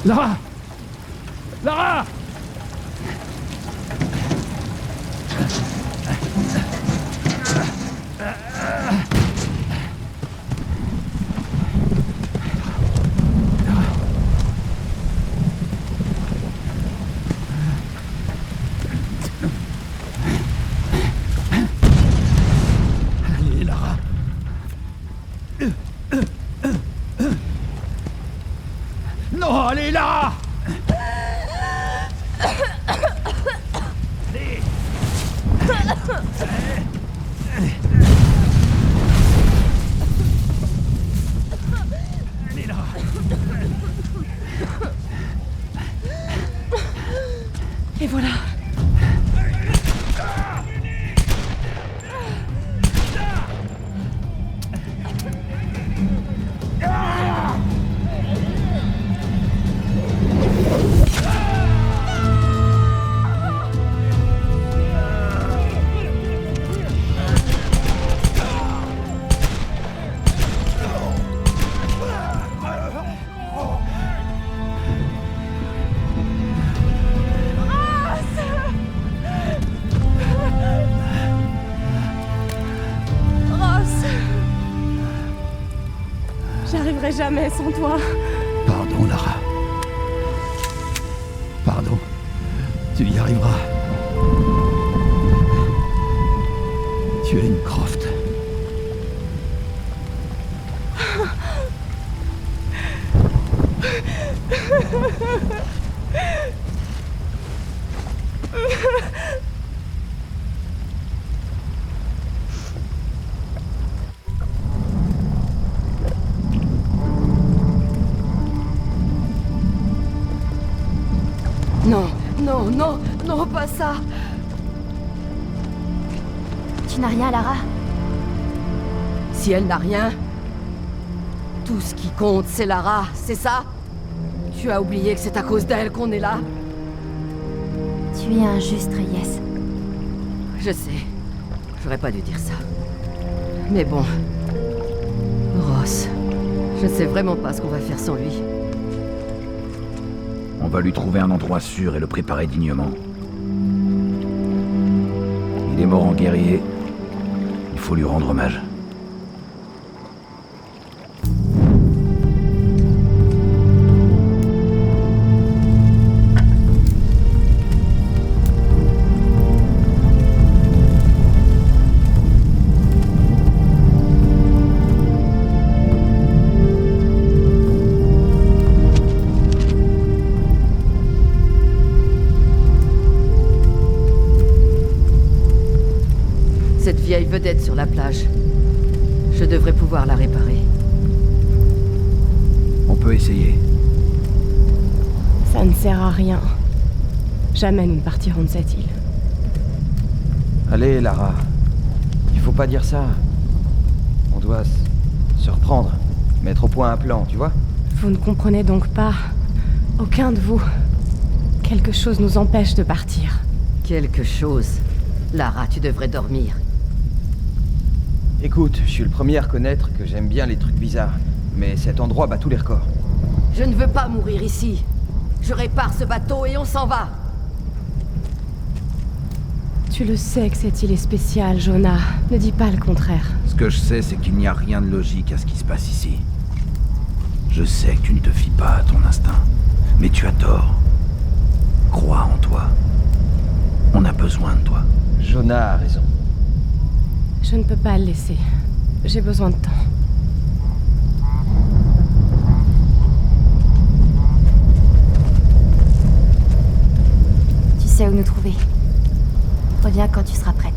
Lara! Lara! Allez, Lara. Non, allez, Lara! Allez, Lara! Et voilà. J'arriverai jamais sans toi. Pardon, Lara. Pardon. Tu y arriveras. Tu es une Croft. Non, non, non, non, pas ça. Tu n'as rien, Lara? Si elle n'a rien, tout ce qui compte, c'est Lara, c'est ça? Tu as oublié que c'est à cause d'elle qu'on est là? Tu es injuste, Reyes. Je sais. J'aurais pas dû dire ça. Mais bon. Ross. Je ne sais vraiment pas ce qu'on va faire sans lui. On va lui trouver un endroit sûr et le préparer dignement. Il est mort en guerrier. Il faut lui rendre hommage. Cette vieille vedette sur la plage. Je devrais pouvoir la réparer. On peut essayer. Ça ne sert à rien. Jamais nous ne partirons de cette île. Allez, Lara. Il faut pas dire ça. On doit se reprendre. Mettre au point un plan, tu vois? Vous ne comprenez donc pas. Aucun de vous. Quelque chose nous empêche de partir. Quelque chose. Lara, tu devrais dormir. Écoute, je suis le premier à reconnaître que j'aime bien les trucs bizarres. Mais cet endroit bat tous les records. Je ne veux pas mourir ici. Je répare ce bateau et on s'en va. Tu le sais que cette île est spéciale, Jonah. Ne dis pas le contraire. Ce que je sais, c'est qu'il n'y a rien de logique à ce qui se passe ici. Je sais que tu ne te fies pas à ton instinct. Mais tu as tort. Crois en toi. On a besoin de toi. Jonah a raison. Je ne peux pas le laisser. J'ai besoin de temps. Tu sais où nous trouver. Reviens quand tu seras prête.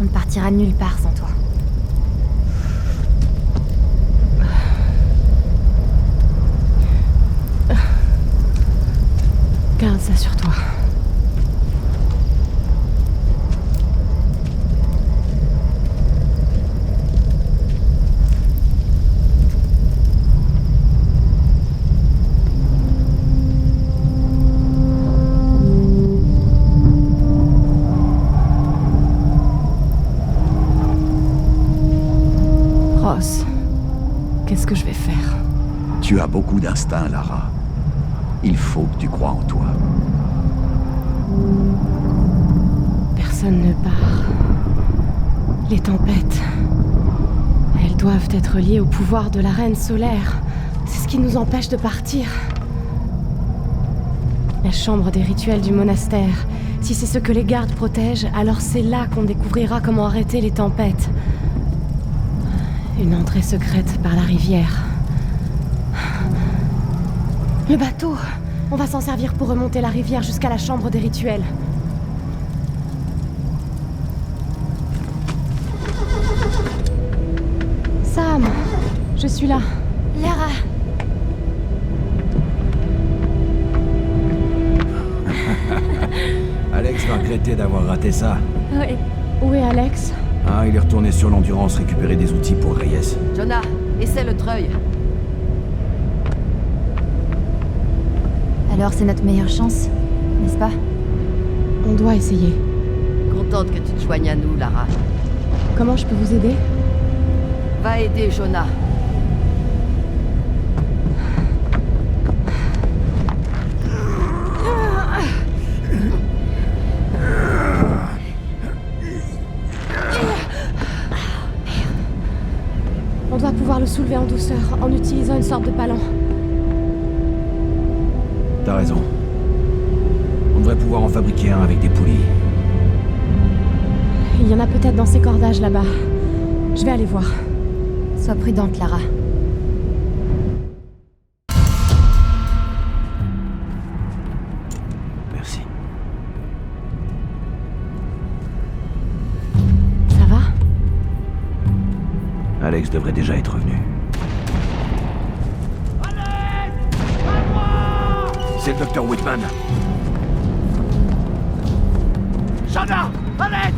On ne partira nulle part sans toi. Garde ça sur toi. Ross, qu'est-ce que je vais faire? Tu as beaucoup d'instinct, Lara. Il faut que tu crois en toi. Personne ne part. Les tempêtes. Elles doivent être liées au pouvoir de la reine solaire. C'est ce qui nous empêche de partir. La chambre des rituels du monastère. Si c'est ce que les gardes protègent, alors c'est là qu'on découvrira comment arrêter les tempêtes. Une entrée secrète par la rivière. Le bateau! On va s'en servir pour remonter la rivière jusqu'à la chambre des rituels. Sam! Je suis là. Lara! Alex va regretter d'avoir raté ça. Oui. Où est Alex? Ah, il est retourné sur l'Endurance récupérer des outils pour Reyes. Jonah, essaie le treuil. Alors c'est notre meilleure chance, n'est-ce pas? On doit essayer. Contente que tu te joignes à nous, Lara. Comment je peux vous aider? Va aider Jonah. On doit pouvoir le soulever en douceur, en utilisant une sorte de palan. T'as raison. On devrait pouvoir en fabriquer un avec des poulies. Il y en a peut-être dans ces cordages là-bas. Je vais aller voir. Sois prudente, Lara. Merci. Ça va? Alex devrait déjà être revenu. C'est le Dr. Whitman. Jonah! À l'aide!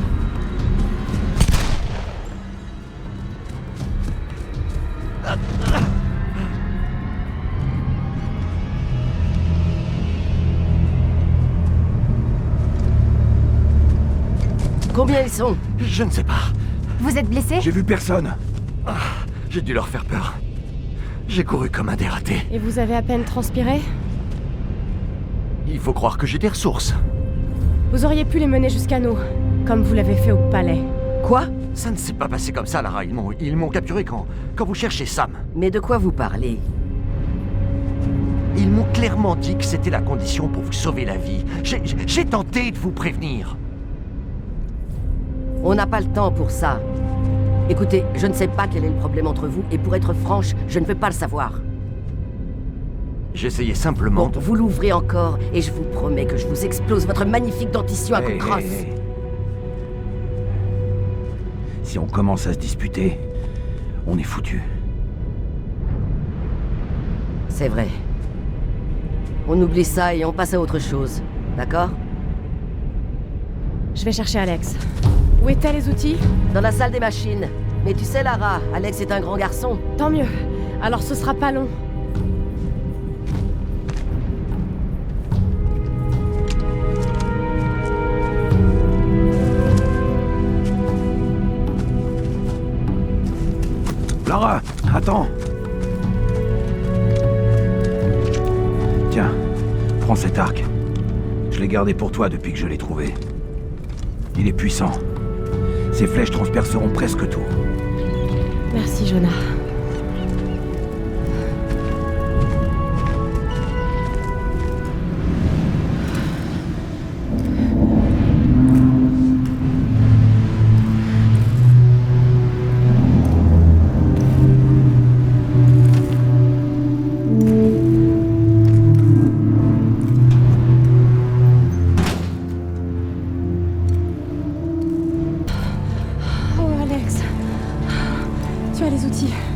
Combien ils sont? Je ne sais pas. Vous êtes blessé? J'ai vu personne. Ah, j'ai dû leur faire peur. J'ai couru comme un dératé. Et vous avez à peine transpiré? Il faut croire que j'ai des ressources. Vous auriez pu les mener jusqu'à nous, comme vous l'avez fait au palais. Quoi? Ça ne s'est pas passé comme ça, Lara. Ils m'ont capturé quand vous cherchez Sam. Mais de quoi vous parlez? Ils m'ont clairement dit que c'était la condition pour vous sauver la vie. J'ai tenté de vous prévenir. On n'a pas le temps pour ça. Écoutez, je ne sais pas quel est le problème entre vous, et pour être franche, je ne veux pas le savoir. J'essayais simplement Bon, vous l'ouvrez encore, et je vous promets que je vous explose votre magnifique dentition à coups de crosse. Si on commence à se disputer, on est foutu. C'est vrai. On oublie ça et on passe à autre chose. D'accord? Je vais chercher Alex. Où étaient les outils? Dans la salle des machines. Mais tu sais, Lara, Alex est un grand garçon. Tant mieux. Alors ce sera pas long. Lara, attends. Tiens, prends cet arc. Je l'ai gardé pour toi depuis que je l'ai trouvé. Il est puissant. Ces flèches transperceront presque tout. Merci, Jonah.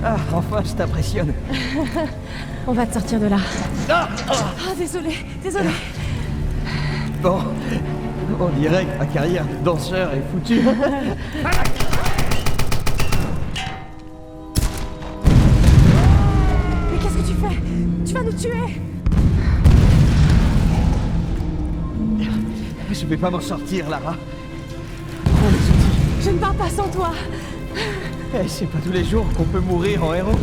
Ah, enfin, je t'impressionne. On va te sortir de là. Ah, désolé. Bon, on dirait que ta carrière de danseur est foutue. Mais qu'est-ce que tu fais? Tu vas nous tuer! Je vais pas m'en sortir, Lara. Prends les outils. Je ne pars pas sans toi. C'est pas tous les jours qu'on peut mourir en héros.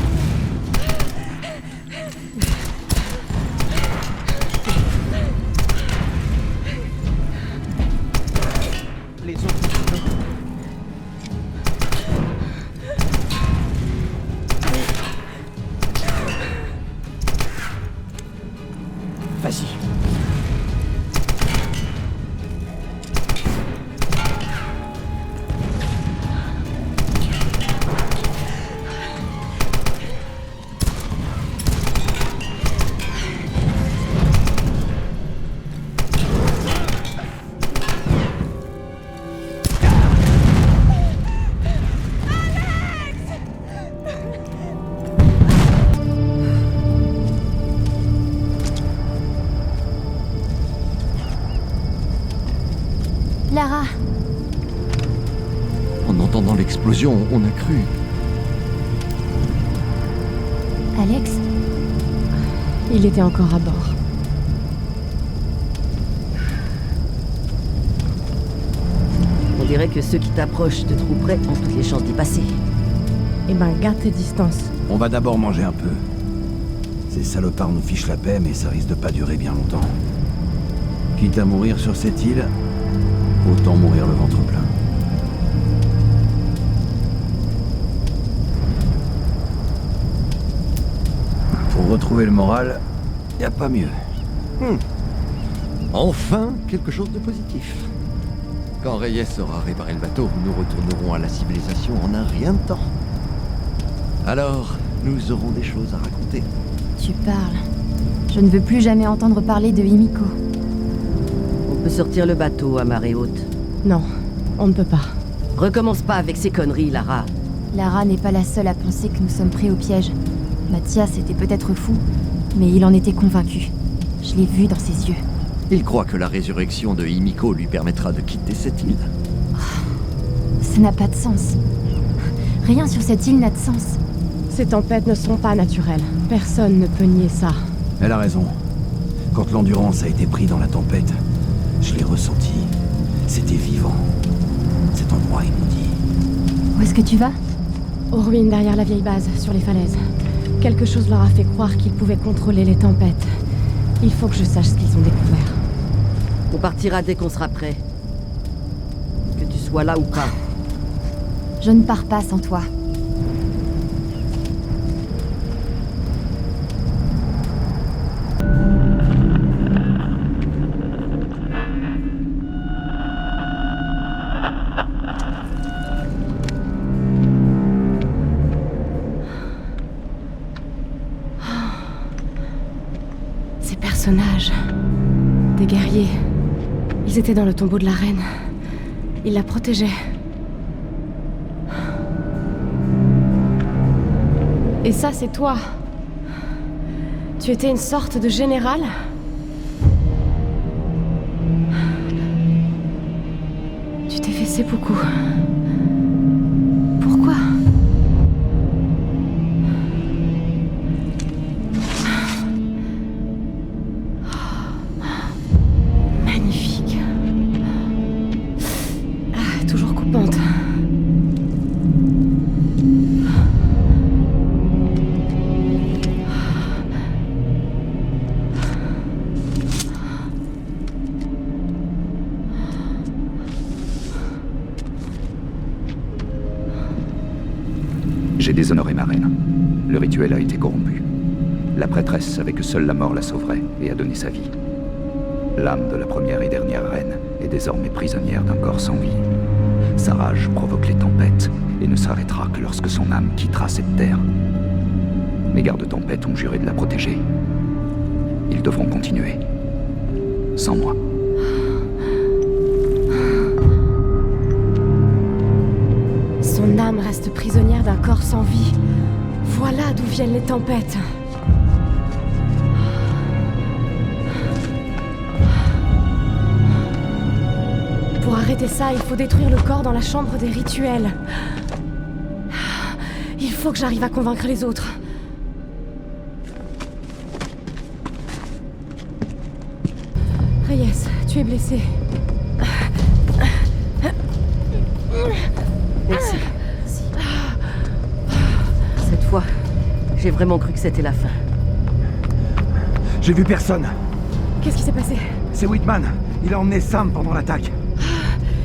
Les autres. Vas-y. Lara. En entendant l'explosion, on a cru... Alex? Il était encore à bord. On dirait que ceux qui t'approchent te trouveraient ont toutes les chances d'y passer. Eh ben, garde tes distances. On va d'abord manger un peu. Ces salopards nous fichent la paix, mais ça risque de pas durer bien longtemps. Quitte à mourir sur cette île, autant mourir le ventre plein. Pour retrouver le moral, y a pas mieux. Enfin, quelque chose de positif. Quand Reyes aura réparé le bateau, nous retournerons à la civilisation en un rien de temps. Alors, nous aurons des choses à raconter. Tu parles. Je ne veux plus jamais entendre parler de Himiko. On peut sortir le bateau à marée haute. Non, on ne peut pas. Recommence pas avec ces conneries, Lara. Lara n'est pas la seule à penser que nous sommes pris au piège. Mathias était peut-être fou, mais il en était convaincu. Je l'ai vu dans ses yeux. Il croit que la résurrection de Himiko lui permettra de quitter cette île. Ça n'a pas de sens. Rien sur cette île n'a de sens. Ces tempêtes ne sont pas naturelles. Personne ne peut nier ça. Elle a raison. Quand l'Endurance a été pris dans la tempête, je l'ai ressenti. C'était vivant. Cet endroit est maudit. Où est-ce que tu vas? Aux ruines derrière la vieille base, sur les falaises. Quelque chose leur a fait croire qu'ils pouvaient contrôler les tempêtes. Il faut que je sache ce qu'ils ont découvert. On partira dès qu'on sera prêt. Que tu sois là ou pas. Je ne pars pas sans toi. Ces personnages... Des guerriers... Ils étaient dans le tombeau de la reine. Ils la protégeaient. Et ça, c'est toi. Tu étais une sorte de général? Tu t'es fait seppuku. Pourquoi? Magnifique. Ah, toujours coupante. J'ai déshonoré ma reine. Le rituel a été corrompu. La prêtresse savait que seule la mort la sauverait et a donné sa vie. L'âme de la première et dernière reine est désormais prisonnière d'un corps sans vie. Sa rage provoque les tempêtes et ne s'arrêtera que lorsque son âme quittera cette terre. Mes gardes-tempêtes ont juré de la protéger. Ils devront continuer. Sans moi. Son âme reste prisonnière d'un corps sans vie. Voilà d'où viennent les tempêtes. Pour arrêter ça, il faut détruire le corps dans la chambre des rituels. Il faut que j'arrive à convaincre les autres. Reyes, tu es blessé. Merci. Cette fois, j'ai vraiment cru que c'était la fin. J'ai vu personne. Qu'est-ce qui s'est passé? C'est Whitman. Il a emmené Sam pendant l'attaque.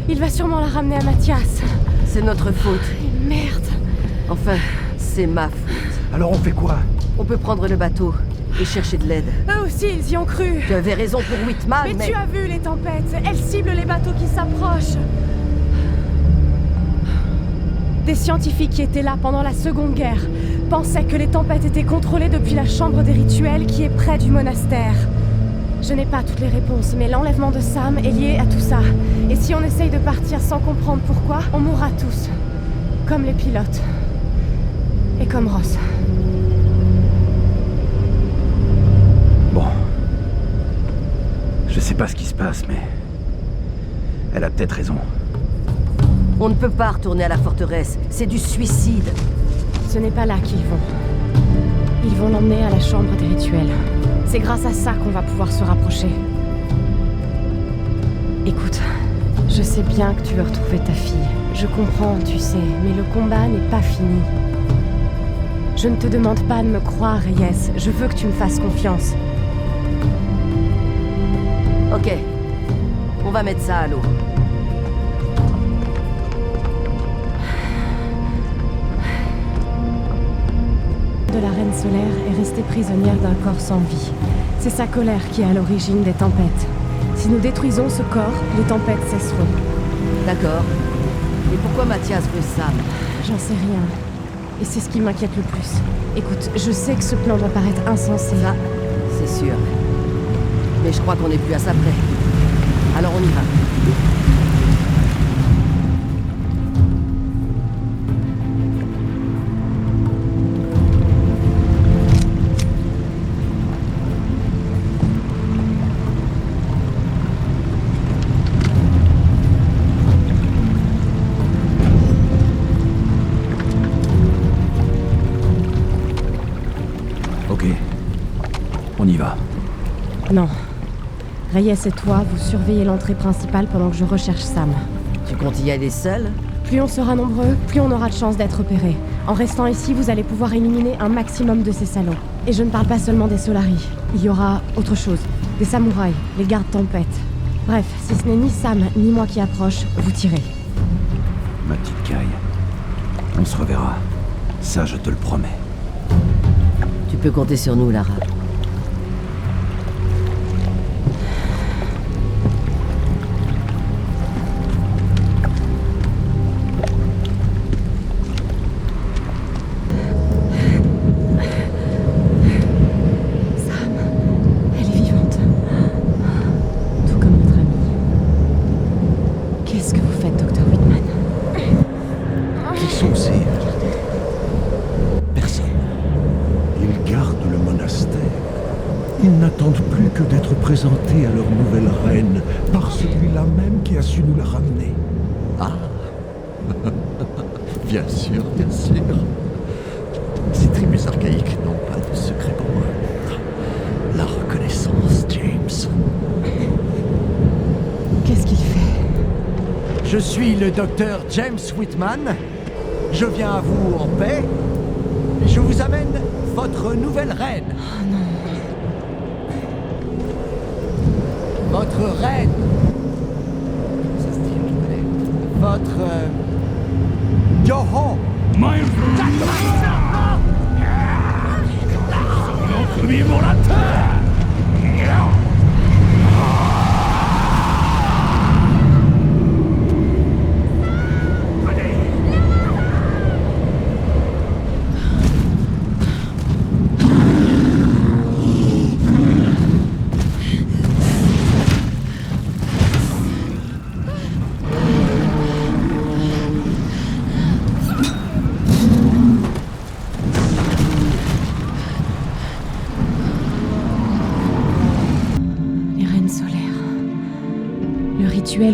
Il va sûrement la ramener à Mathias. C'est notre faute. Merde. Enfin, c'est ma faute. Alors on fait quoi? On peut prendre le bateau et chercher de l'aide. Eux aussi, ils y ont cru. Tu avais raison pour Whitman, mais... tu as vu les tempêtes. Elles ciblent les bateaux qui s'approchent. Des scientifiques qui étaient là pendant la Seconde Guerre pensaient que les tempêtes étaient contrôlées depuis la chambre des rituels qui est près du monastère. Je n'ai pas toutes les réponses, mais l'enlèvement de Sam est lié à tout ça. Et si on essaye de partir sans comprendre pourquoi, on mourra tous. Comme les pilotes. Et comme Ross. Bon. Je sais pas ce qui se passe, mais... elle a peut-être raison. On ne peut pas retourner à la forteresse. C'est du suicide. Ce n'est pas là qu'ils vont. Ils vont l'emmener à la chambre des rituels. C'est grâce à ça qu'on va pouvoir se rapprocher. Écoute, je sais bien que tu veux retrouver ta fille. Je comprends, tu sais, mais le combat n'est pas fini. Je ne te demande pas de me croire, Reyes. Je veux que tu me fasses confiance. Ok. On va mettre ça à l'eau. De la Reine Solaire est restée prisonnière d'un corps sans vie. C'est sa colère qui est à l'origine des tempêtes. Si nous détruisons ce corps, les tempêtes cesseront. D'accord. Et pourquoi Mathias veut Sam? J'en sais rien. Et c'est ce qui m'inquiète le plus. Écoute, je sais que ce plan doit paraître insensé. Ça, c'est sûr. Mais je crois qu'on n'est plus à ça près. Alors on y va. On y va. Non. Reyes et toi, vous surveillez l'entrée principale pendant que je recherche Sam. Tu comptes y aller seul? Plus on sera nombreux, plus on aura de chances d'être repérés. En restant ici, vous allez pouvoir éliminer un maximum de ces salauds. Et je ne parle pas seulement des Solari. Il y aura autre chose. Des samouraïs, les gardes tempêtes. Bref, si ce n'est ni Sam ni moi qui approche, vous tirez. Ma petite Caille, on se reverra. Ça, je te le promets. Tu peux compter sur nous, Lara. Ils n'attendent plus que d'être présentés à leur nouvelle reine par celui-là même qui a su nous la ramener. Ah bien sûr, bien sûr. Ces tribus archaïques n'ont pas de secret pour moi. La reconnaissance, James. Qu'est-ce qu'il fait? Je suis le docteur James Whitman. Je viens à vous en paix. Et je vous amène votre nouvelle reine. Oh non. Votre reine. Ça se dit, je connais. Votre... Yoho. Vivons la terre!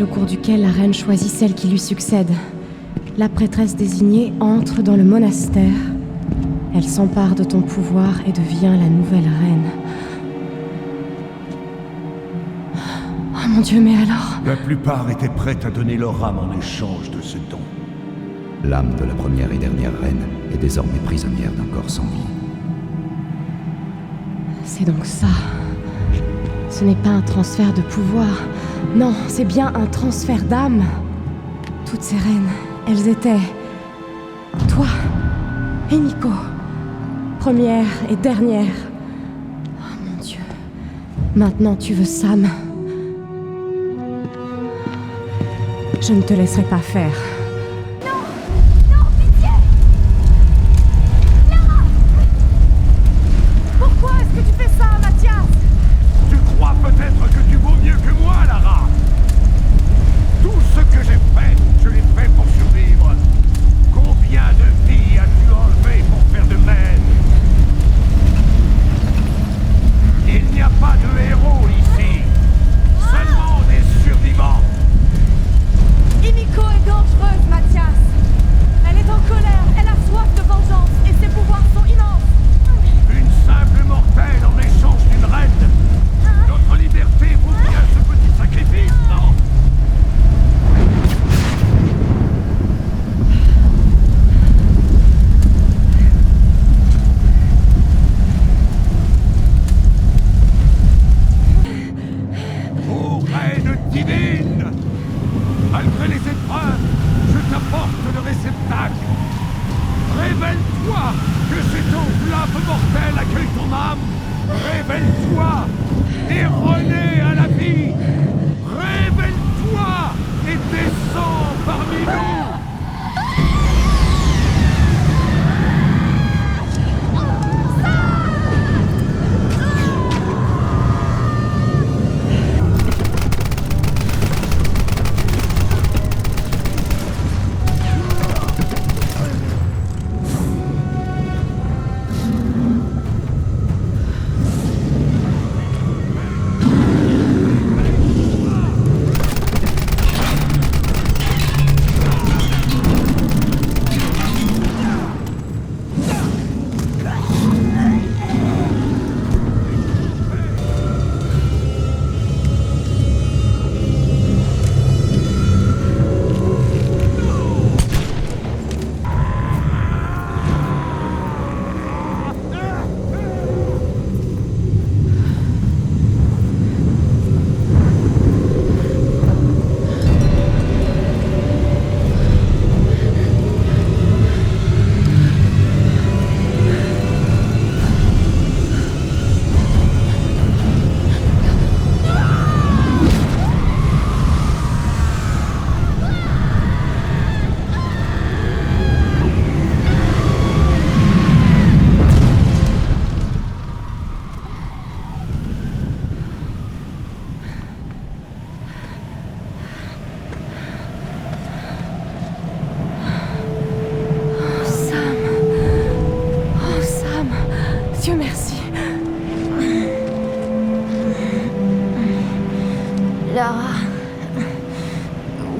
Au cours duquel la reine choisit celle qui lui succède. La prêtresse désignée entre dans le monastère. Elle s'empare de ton pouvoir et devient la nouvelle reine. Oh mon Dieu, mais alors... La plupart étaient prêtes à donner leur âme en échange de ce don. L'âme de la première et dernière reine est désormais prisonnière d'un corps sans vie. C'est donc ça. Ce n'est pas un transfert de pouvoir. Non, c'est bien un transfert d'âme. Toutes ces reines, elles étaient... toi et Nico. Première et dernière. Oh mon Dieu. Maintenant tu veux Sam. Je ne te laisserai pas faire. Peut-être que tu vaux mieux que moi, Lara. Tout ce que j'ai fait, je l'ai fait pour survivre. Combien de vies as-tu enlevé pour faire de même? Il n'y a pas de héros ici, seulement des survivants. Himiko est dangereuse.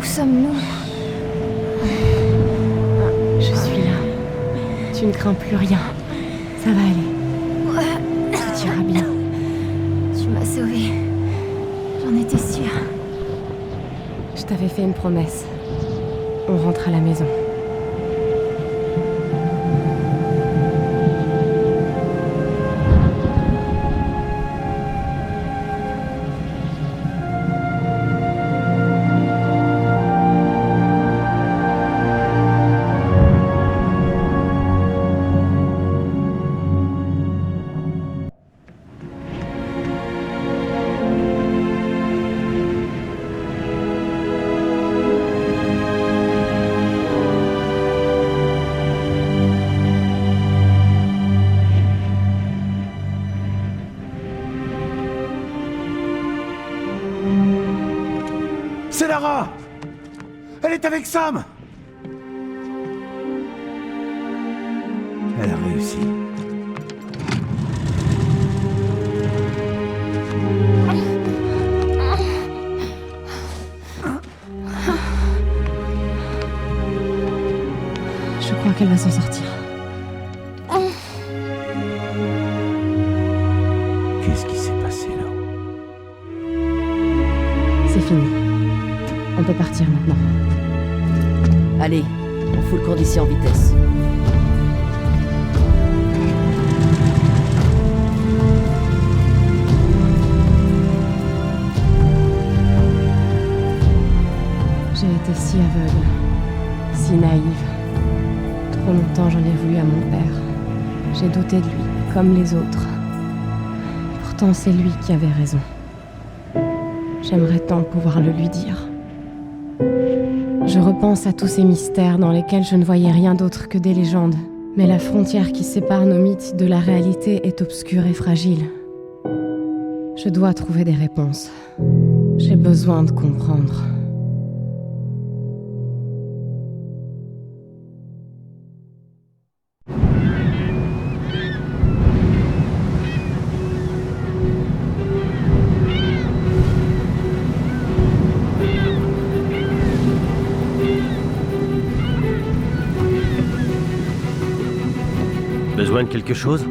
sommes-nous? Je suis là. Tu ne crains plus rien. Ça va aller. Tout ira bien. Tu m'as sauvée. J'en étais sûre. Je t'avais fait une promesse. On rentre à la maison. C'est Lara! Elle est avec Sam! Elle a réussi. Je crois qu'elle va s'en sortir. Qu'est-ce qui s'est passé là? C'est fini. On peut partir maintenant. Allez, on fout le camp d'ici en vitesse. J'ai été si aveugle, si naïve. Trop longtemps j'en ai voulu à mon père. J'ai douté de lui, comme les autres. Pourtant c'est lui qui avait raison. J'aimerais tant pouvoir le lui dire. Je repense à tous ces mystères dans lesquels je ne voyais rien d'autre que des légendes. Mais la frontière qui sépare nos mythes de la réalité est obscure et fragile. Je dois trouver des réponses. J'ai besoin de comprendre. Besoin de quelque chose?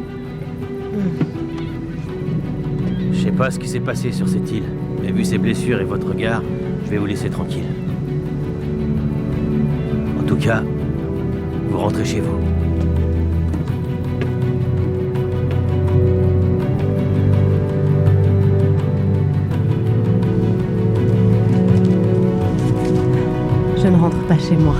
Je sais pas ce qui s'est passé sur cette île, mais vu ses blessures et votre regard, je vais vous laisser tranquille. En tout cas, vous rentrez chez vous. Je ne rentre pas chez moi.